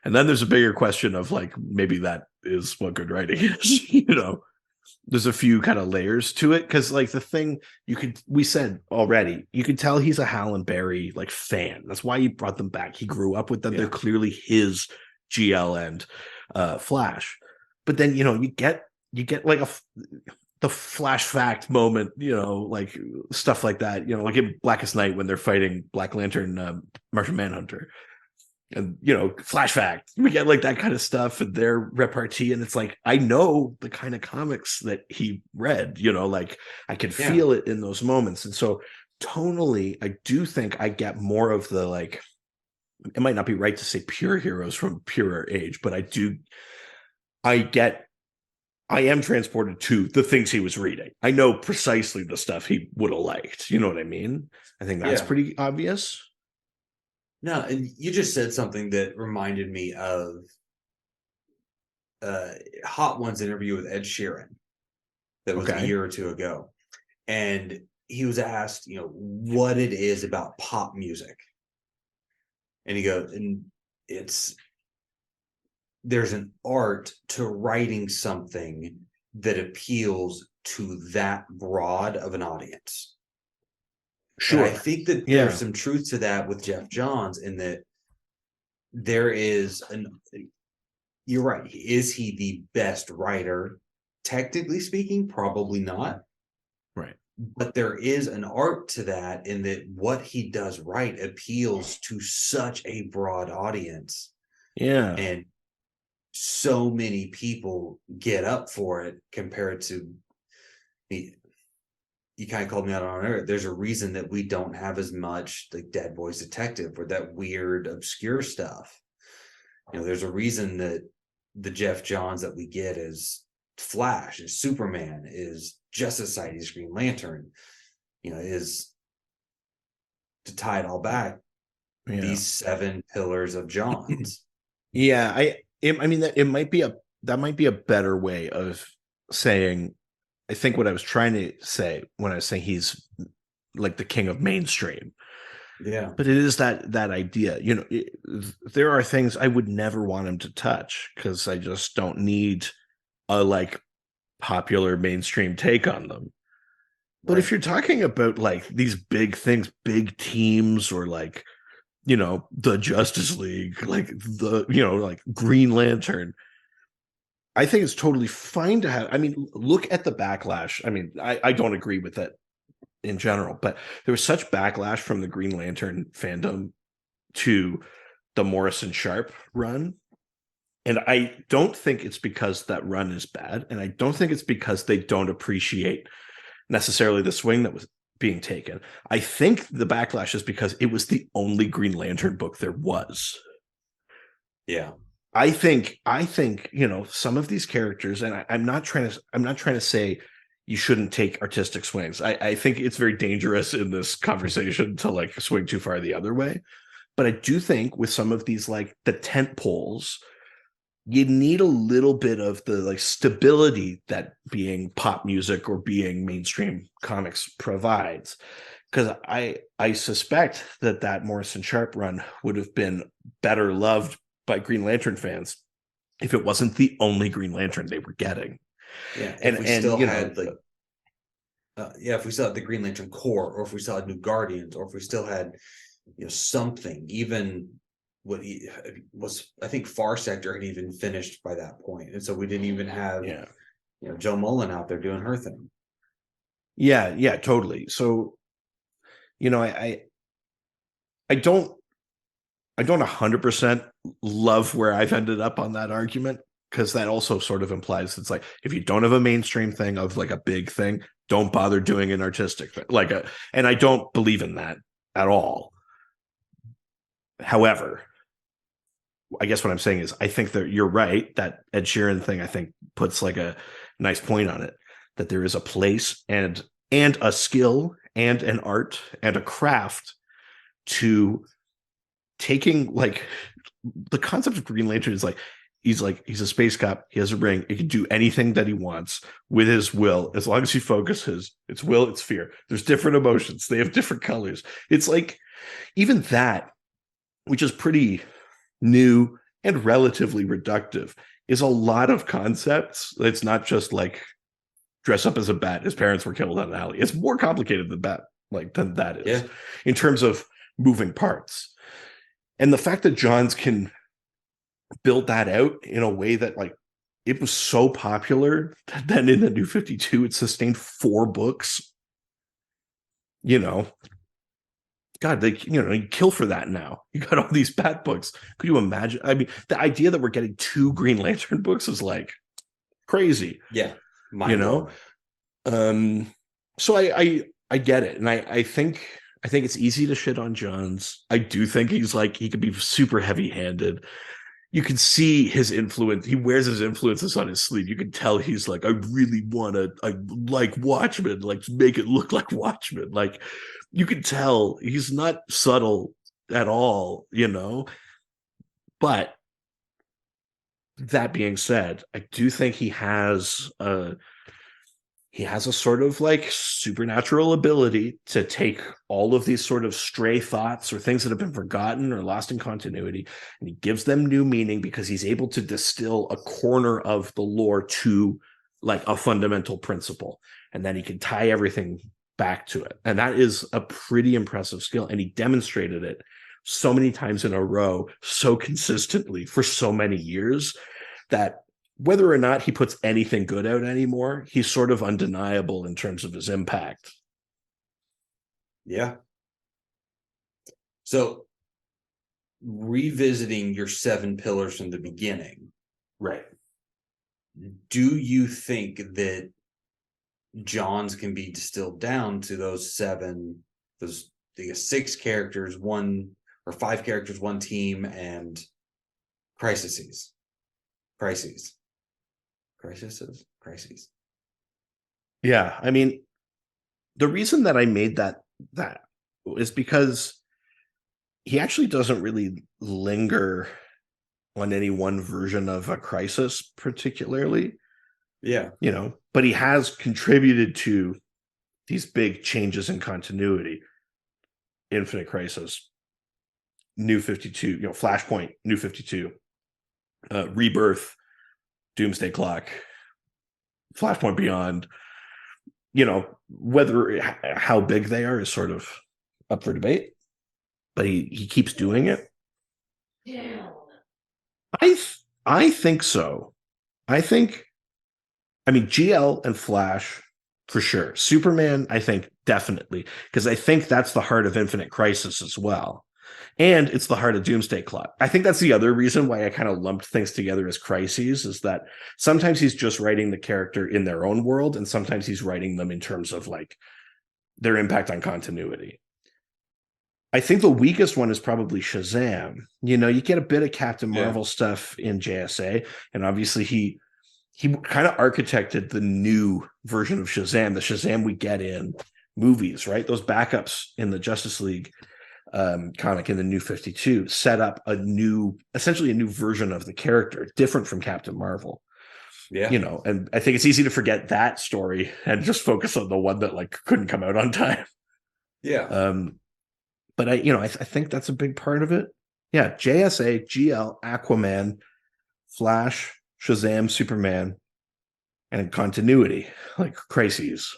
And then there's a bigger question of like, maybe that is what good writing is, there's a few kind of layers to it. Cause like the thing we said already, you can tell he's a Hal and Barry like fan. That's why he brought them back. He grew up with them. Yeah. They're clearly his GL and Flash. But then, you get like the Flash fact moment, like stuff like that, like in Blackest Night when they're fighting Black Lantern, Martian Manhunter. And Flash fact, we get like that kind of stuff and their repartee, and it's like I know the kind of comics that he read, like I can feel it in those moments. And so tonally, I do think I get more of the like, it might not be right to say pure heroes from purer age, but I am transported to the things he was reading. I know precisely the stuff he would have liked. You know what I mean? I think that's pretty obvious. No, and you just said something that reminded me of Hot One's interview with Ed Sheeran that was a year or two ago. And he was asked, what it is about pop music. And he goes, and there's an art to writing something that appeals to that broad of an audience. Sure. And I think that there's some truth to that with Geoff Johns in that there is you're right. Is he the best writer? Technically speaking, probably not. Right. But there is an art to that in that what he does right appeals to such a broad audience. Yeah. And so many people get up for it compared to the. You kind of called me out on it. There's a reason that we don't have as much like Dead Boys Detective or that weird, obscure stuff. There's a reason that the Geoff Johns that we get is Flash, is Superman, is Justice Society's Green Lantern, is to tie it all back, these 7 pillars of Johns. I mean that might be a better way of saying. I think what I was trying to say when I was saying he's like the king of mainstream. Yeah. But it is that idea, there are things I would never want him to touch because I just don't need a like popular mainstream take on them. But if you're talking about like these big things, big teams, or like, the Justice League, like like Green Lantern, I think it's totally fine to have. I mean, look at the backlash. I mean, I don't agree with it in general, but there was such backlash from the Green Lantern fandom to the Morrison Sharp run. And I don't think it's because that run is bad. And I don't think it's because they don't appreciate necessarily the swing that was being taken. I think the backlash is because it was the only Green Lantern book there was. Yeah. I think, some of these characters, and I'm not trying to say you shouldn't take artistic swings. I think it's very dangerous in this conversation to like swing too far the other way. But I do think with some of these, like the tent poles, you need a little bit of the like stability that being pop music or being mainstream comics provides. Because I suspect that Morrison Sharp run would have been better loved by Green Lantern fans if it wasn't the only Green Lantern they were getting. Yeah, if we And still you know, had like, if we still had the Green Lantern Corps, or if we still had New Guardians, or if we still had, something, even what he was, I think Far Sector had even finished by that point, and so we didn't even have, yeah, Joe Mullen out there doing her thing. yeah, totally. So, I don't 100% love where I've ended up on that argument, because that also sort of implies it's like if you don't have a mainstream thing of like a big thing, don't bother doing an artistic thing. And I don't believe in that at all. However, I guess what I'm saying is I think that you're right. That Ed Sheeran thing, I think, puts like a nice point on it, that there is a place and a skill and an art and a craft to taking like the concept of Green Lantern is like he's a space cop. He has a ring. He can do anything that he wants with his will, as long as he focuses. It's will, it's fear. There's different emotions. They have different colors. It's like even that, which is pretty new and relatively reductive, is a lot of concepts. It's not just like dress up as a bat. His parents were killed in an alley. It's more complicated than that is, Yeah, in terms of moving parts. And the fact that Johns can build that out in a way that like it was so popular that then in the New 52 it sustained 4 books. God, you kill for that now. You got all these Bat books. Could you imagine? I mean, the idea that we're getting 2 Green Lantern books is like crazy. yeah, you know. So I get it, and I think it's easy to shit on Johns. I do think he's like he could be super heavy handed. You can see his influence. He wears his influences on his sleeve. You can tell he's like, I really want to, I like Watchmen, like make it look like Watchmen. Like you can tell he's not subtle at all. But that being said, I do think he has a sort of like supernatural ability to take all of these sort of stray thoughts or things that have been forgotten or lost in continuity, and he gives them new meaning because he's able to distill a corner of the lore to like a fundamental principle, and then he can tie everything back to it. And that is a pretty impressive skill, and he demonstrated it so many times in a row, so consistently for so many years, that whether or not he puts anything good out anymore, he's sort of undeniable in terms of his impact. Yeah. So revisiting your 7 pillars from the beginning, right? Do you think that Johns can be distilled down to those 7, those 6 characters, 1 or 5 characters, 1 team, and crises? Yeah, I mean, the reason that I made that is because he actually doesn't really linger on any one version of a crisis particularly. Yeah. But he has contributed to these big changes in continuity. Infinite Crisis, New 52, Flashpoint, New 52, Rebirth, Doomsday Clock, Flashpoint Beyond. Whether how big they are is sort of up for debate, but he keeps doing it. Yeah. I think so. I mean, GL and Flash for sure. Superman, I think definitely, because I think that's the heart of Infinite Crisis as well. And it's the heart of Doomsday Clock. I think that's the other reason why I kind of lumped things together as crises, is that sometimes he's just writing the character in their own world, and sometimes he's writing them in terms of like their impact on continuity. I think the weakest one is probably Shazam. You get a bit of Captain Marvel stuff in JSA, and obviously he kind of architected the new version of Shazam, the Shazam we get in movies, right? Those backups in the Justice League comic in the New 52 set up essentially a new version of the character, different from Captain Marvel. Yeah. And I think it's easy to forget that story and just focus on the one that like couldn't come out on time. Yeah. But I think that's a big part of it. Yeah, JSA, GL, Aquaman, Flash, Shazam, Superman, and continuity, like crises.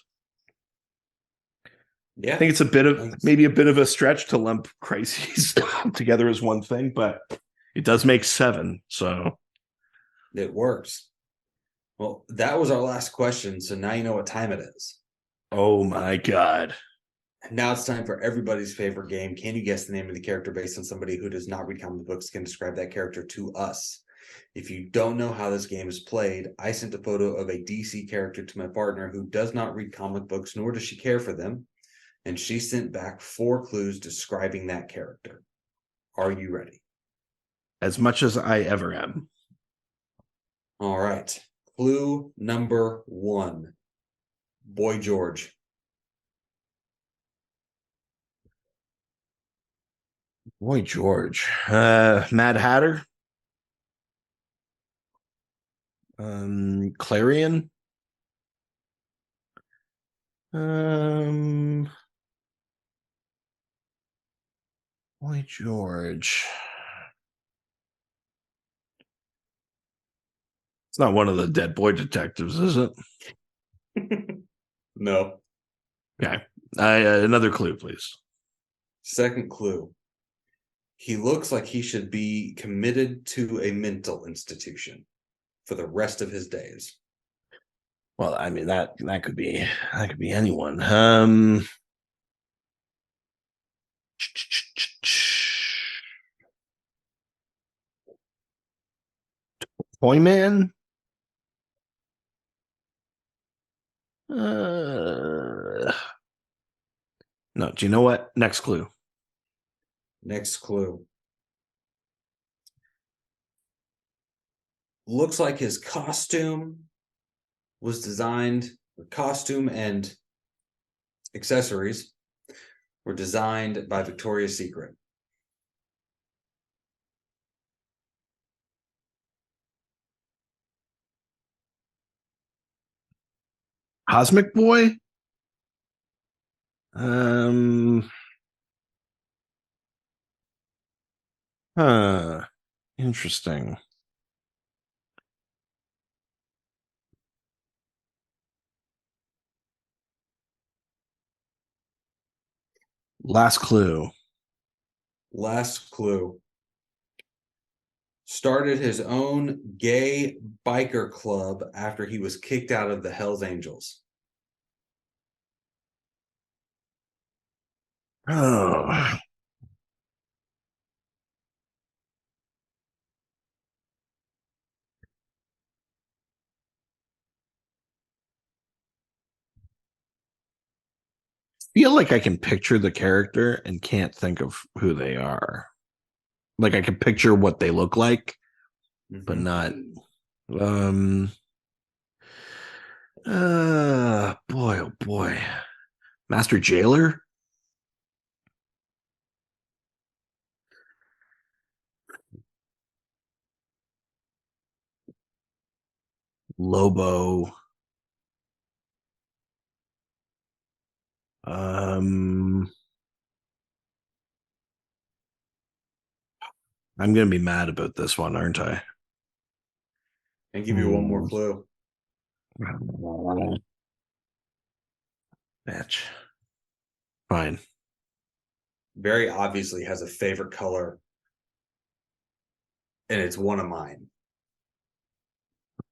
Yeah. I think it's maybe a bit of a stretch to lump crises together as one thing, but it does make 7. So it works. Well, that was our last question. So now you know what time it is. oh my God. Now it's time for everybody's favorite game. Can you guess the name of the character based on somebody who does not read comic books can describe that character to us? If you don't know how this game is played, I sent a photo of a DC character to my partner who does not read comic books, nor does she care for them. And she sent back 4 clues describing that character. Are you ready? As much as I ever am. All right. Clue number 1. Boy George. Boy George. Mad Hatter. Clarion. Boy George. It's not one of the dead boy detectives, is it? No. Okay. Another clue, please. Second clue. He looks like he should be committed to a mental institution for the rest of his days. Well, I mean that could be anyone. Toyman. No. Do you know what? Next clue. Next clue. Looks like his costume was designed, costume and accessories were designed by Victoria's Secret. Cosmic Boy. Um. Huh. Interesting. Last clue. Last clue. Started his own gay biker club after he was kicked out of the Hells Angels. Oh. Feel like I can picture the character and can't think of who they are. Like I can picture what they look like, but not. Um. Boy, oh boy. Master Jailer. Lobo. Um. I'm gonna be mad about this one, aren't I? And give you one more clue. Bitch. Fine. Very obviously has a favorite color, and it's one of mine.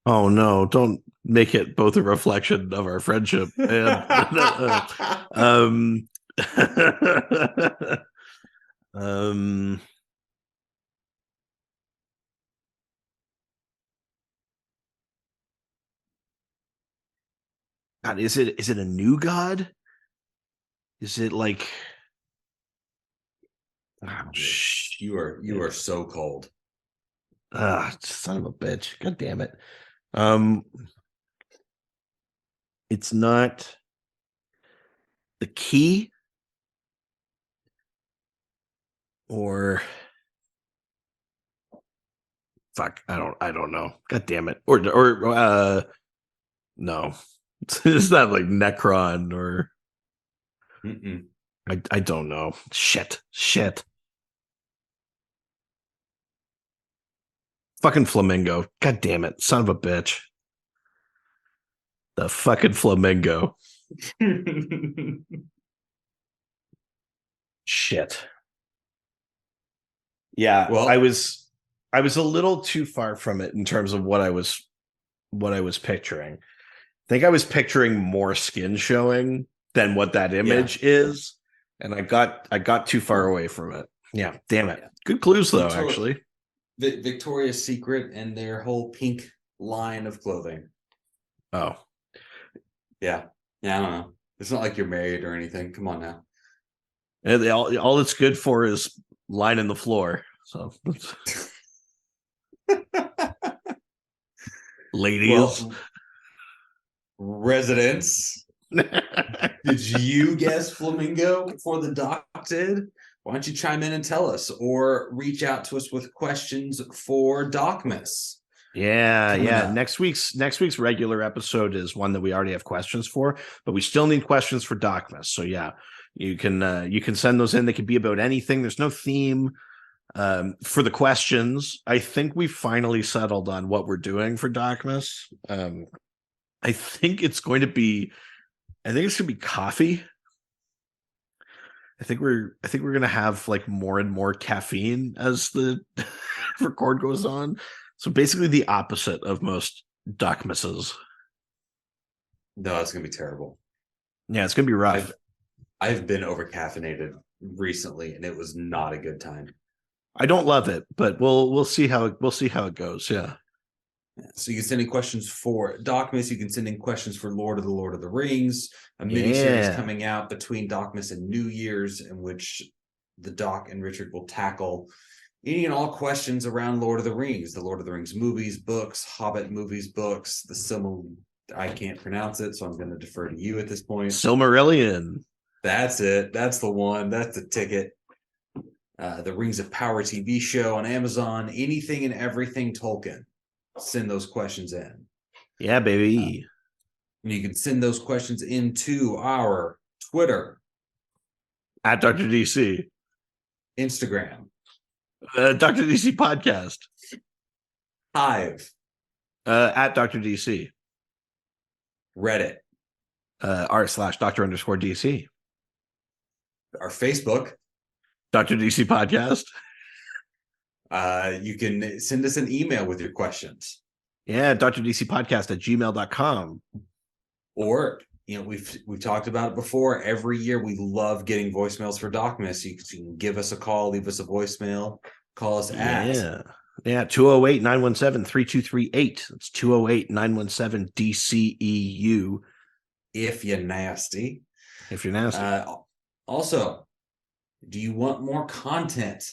Oh no! Don't make it both a reflection of our friendship and um um. God, is it a new god? Is it like oh, you are so cold. son of a bitch. God damn it. It's not the key. or fuck, I don't know. God damn it. Or no. It's not like Necron or Mm-mm. I don't know. Shit. Fucking flamingo. God damn it. Son of a bitch. The fucking flamingo. Shit. Yeah, Well, I was a little too far from it in terms of what I was picturing. I think I was picturing more skin showing than what that yeah. image is, and I got too far Well, away from it. Yeah, damn it. yeah. Good clues though, Victor- actually. Victoria's Secret and their whole pink line of clothing. Oh, Yeah. Yeah, I don't know. It's not like you're married or anything. Come on now. and all it's good for is lining the floor. So, ladies. Well, residents, did you guess flamingo before the doc did? Why don't you chime in and tell us, or reach out to us with questions for Docmas Yeah, coming yeah. up? Next week's regular episode is one that we already have questions for, but we still need questions for Docmas. So yeah, you can send those in. They can be about anything. There's no theme for the questions. I think we finally settled on what we're doing for Docmas. I think it's going to be I think it's going to be coffee. I think we're going to have like more and more caffeine as the record goes on. So basically the opposite of most Docmases. No, it's gonna be terrible. Yeah, it's gonna be rough. I've been over caffeinated recently, and it was not a good time. I don't love it, but we'll see how it goes. Yeah. So you can send in questions for Docmas. You can send in questions for Lord of the Rings, a mini series Yeah. coming out between Docmas and New Year's, in which the Doc and Richard will tackle any and all questions around Lord of the Rings, the Lord of the Rings movies, books, Hobbit movies, books, the Silmarillion. I can't pronounce it, so I'm going to defer to you at this point. Silmarillion. That's it. That's the one. That's the ticket. The Rings of Power TV show on Amazon. Anything and everything Tolkien. Send those questions in. Yeah, baby. And you can send those questions into our Twitter, At Dr. DC. Instagram, Dr. DC podcast. Hive, At Dr. DC. Reddit, R/ Dr. underscore DC. our Facebook. Dr. DC podcast. You can send us an email with your questions. Yeah, Dr. DC podcast at gmail.com. Or, we've talked about it before. Every year we love getting voicemails for Docmas. You can give us a call, leave us a voicemail, call us at. Yeah, 208-917-3238. It's 208-917-DCEU. If you're nasty. If you're nasty. Also, do you want more content?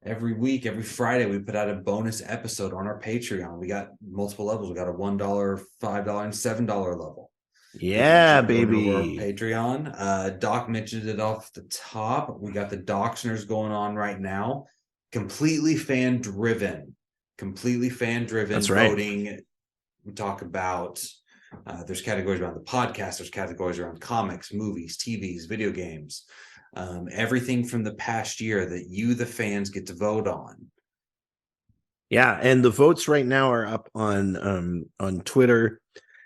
Every week, every Friday, we put out a bonus episode on our Patreon. We got multiple levels. We got a $1, $5, and $7 level. Yeah, Over baby. our Patreon. Doc mentioned it off the top. We got the Doxners going on right now. Completely fan driven. That's right. Voting. We talk about there's categories around the podcast, there's categories around comics, movies, TVs, video games. Everything from the past year that you, the fans, get to vote on. Yeah, and the votes right now are up on Twitter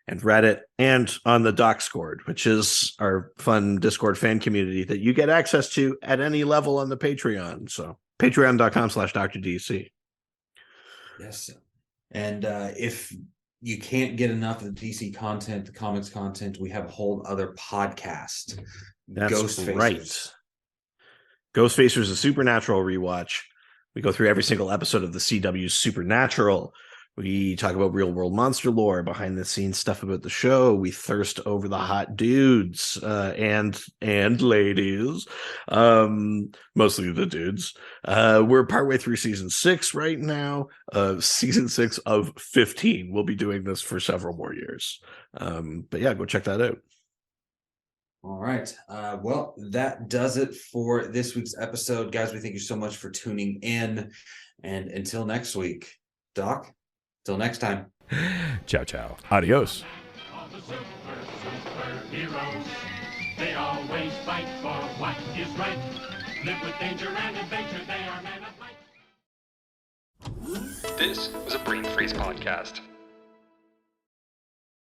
and Reddit and on the Discord, which is our fun Discord fan community that you get access to at any level on the Patreon. So patreon.com/DrDC. Yes. And if you can't get enough of the DC content, the comics content, we have a whole other podcast. That's Ghostfacers. right. Ghostfacers is a Supernatural rewatch. We go through every single episode of the CW's Supernatural. We talk about real world monster lore, behind the scenes stuff about the show. We thirst over the hot dudes and ladies, mostly the dudes. We're partway through season 6 right now. Season 6 of 15. We'll be doing this for several more years. But yeah, go check that out. All right. Well, that does it for this week's episode. Guys, we thank you so much for tuning in. And until next week, Doc, till next time. Ciao, ciao. Adios. All the superheroes, they always fight for what is right. Live with danger and adventure, they are men of might. This was a Brain Freeze podcast.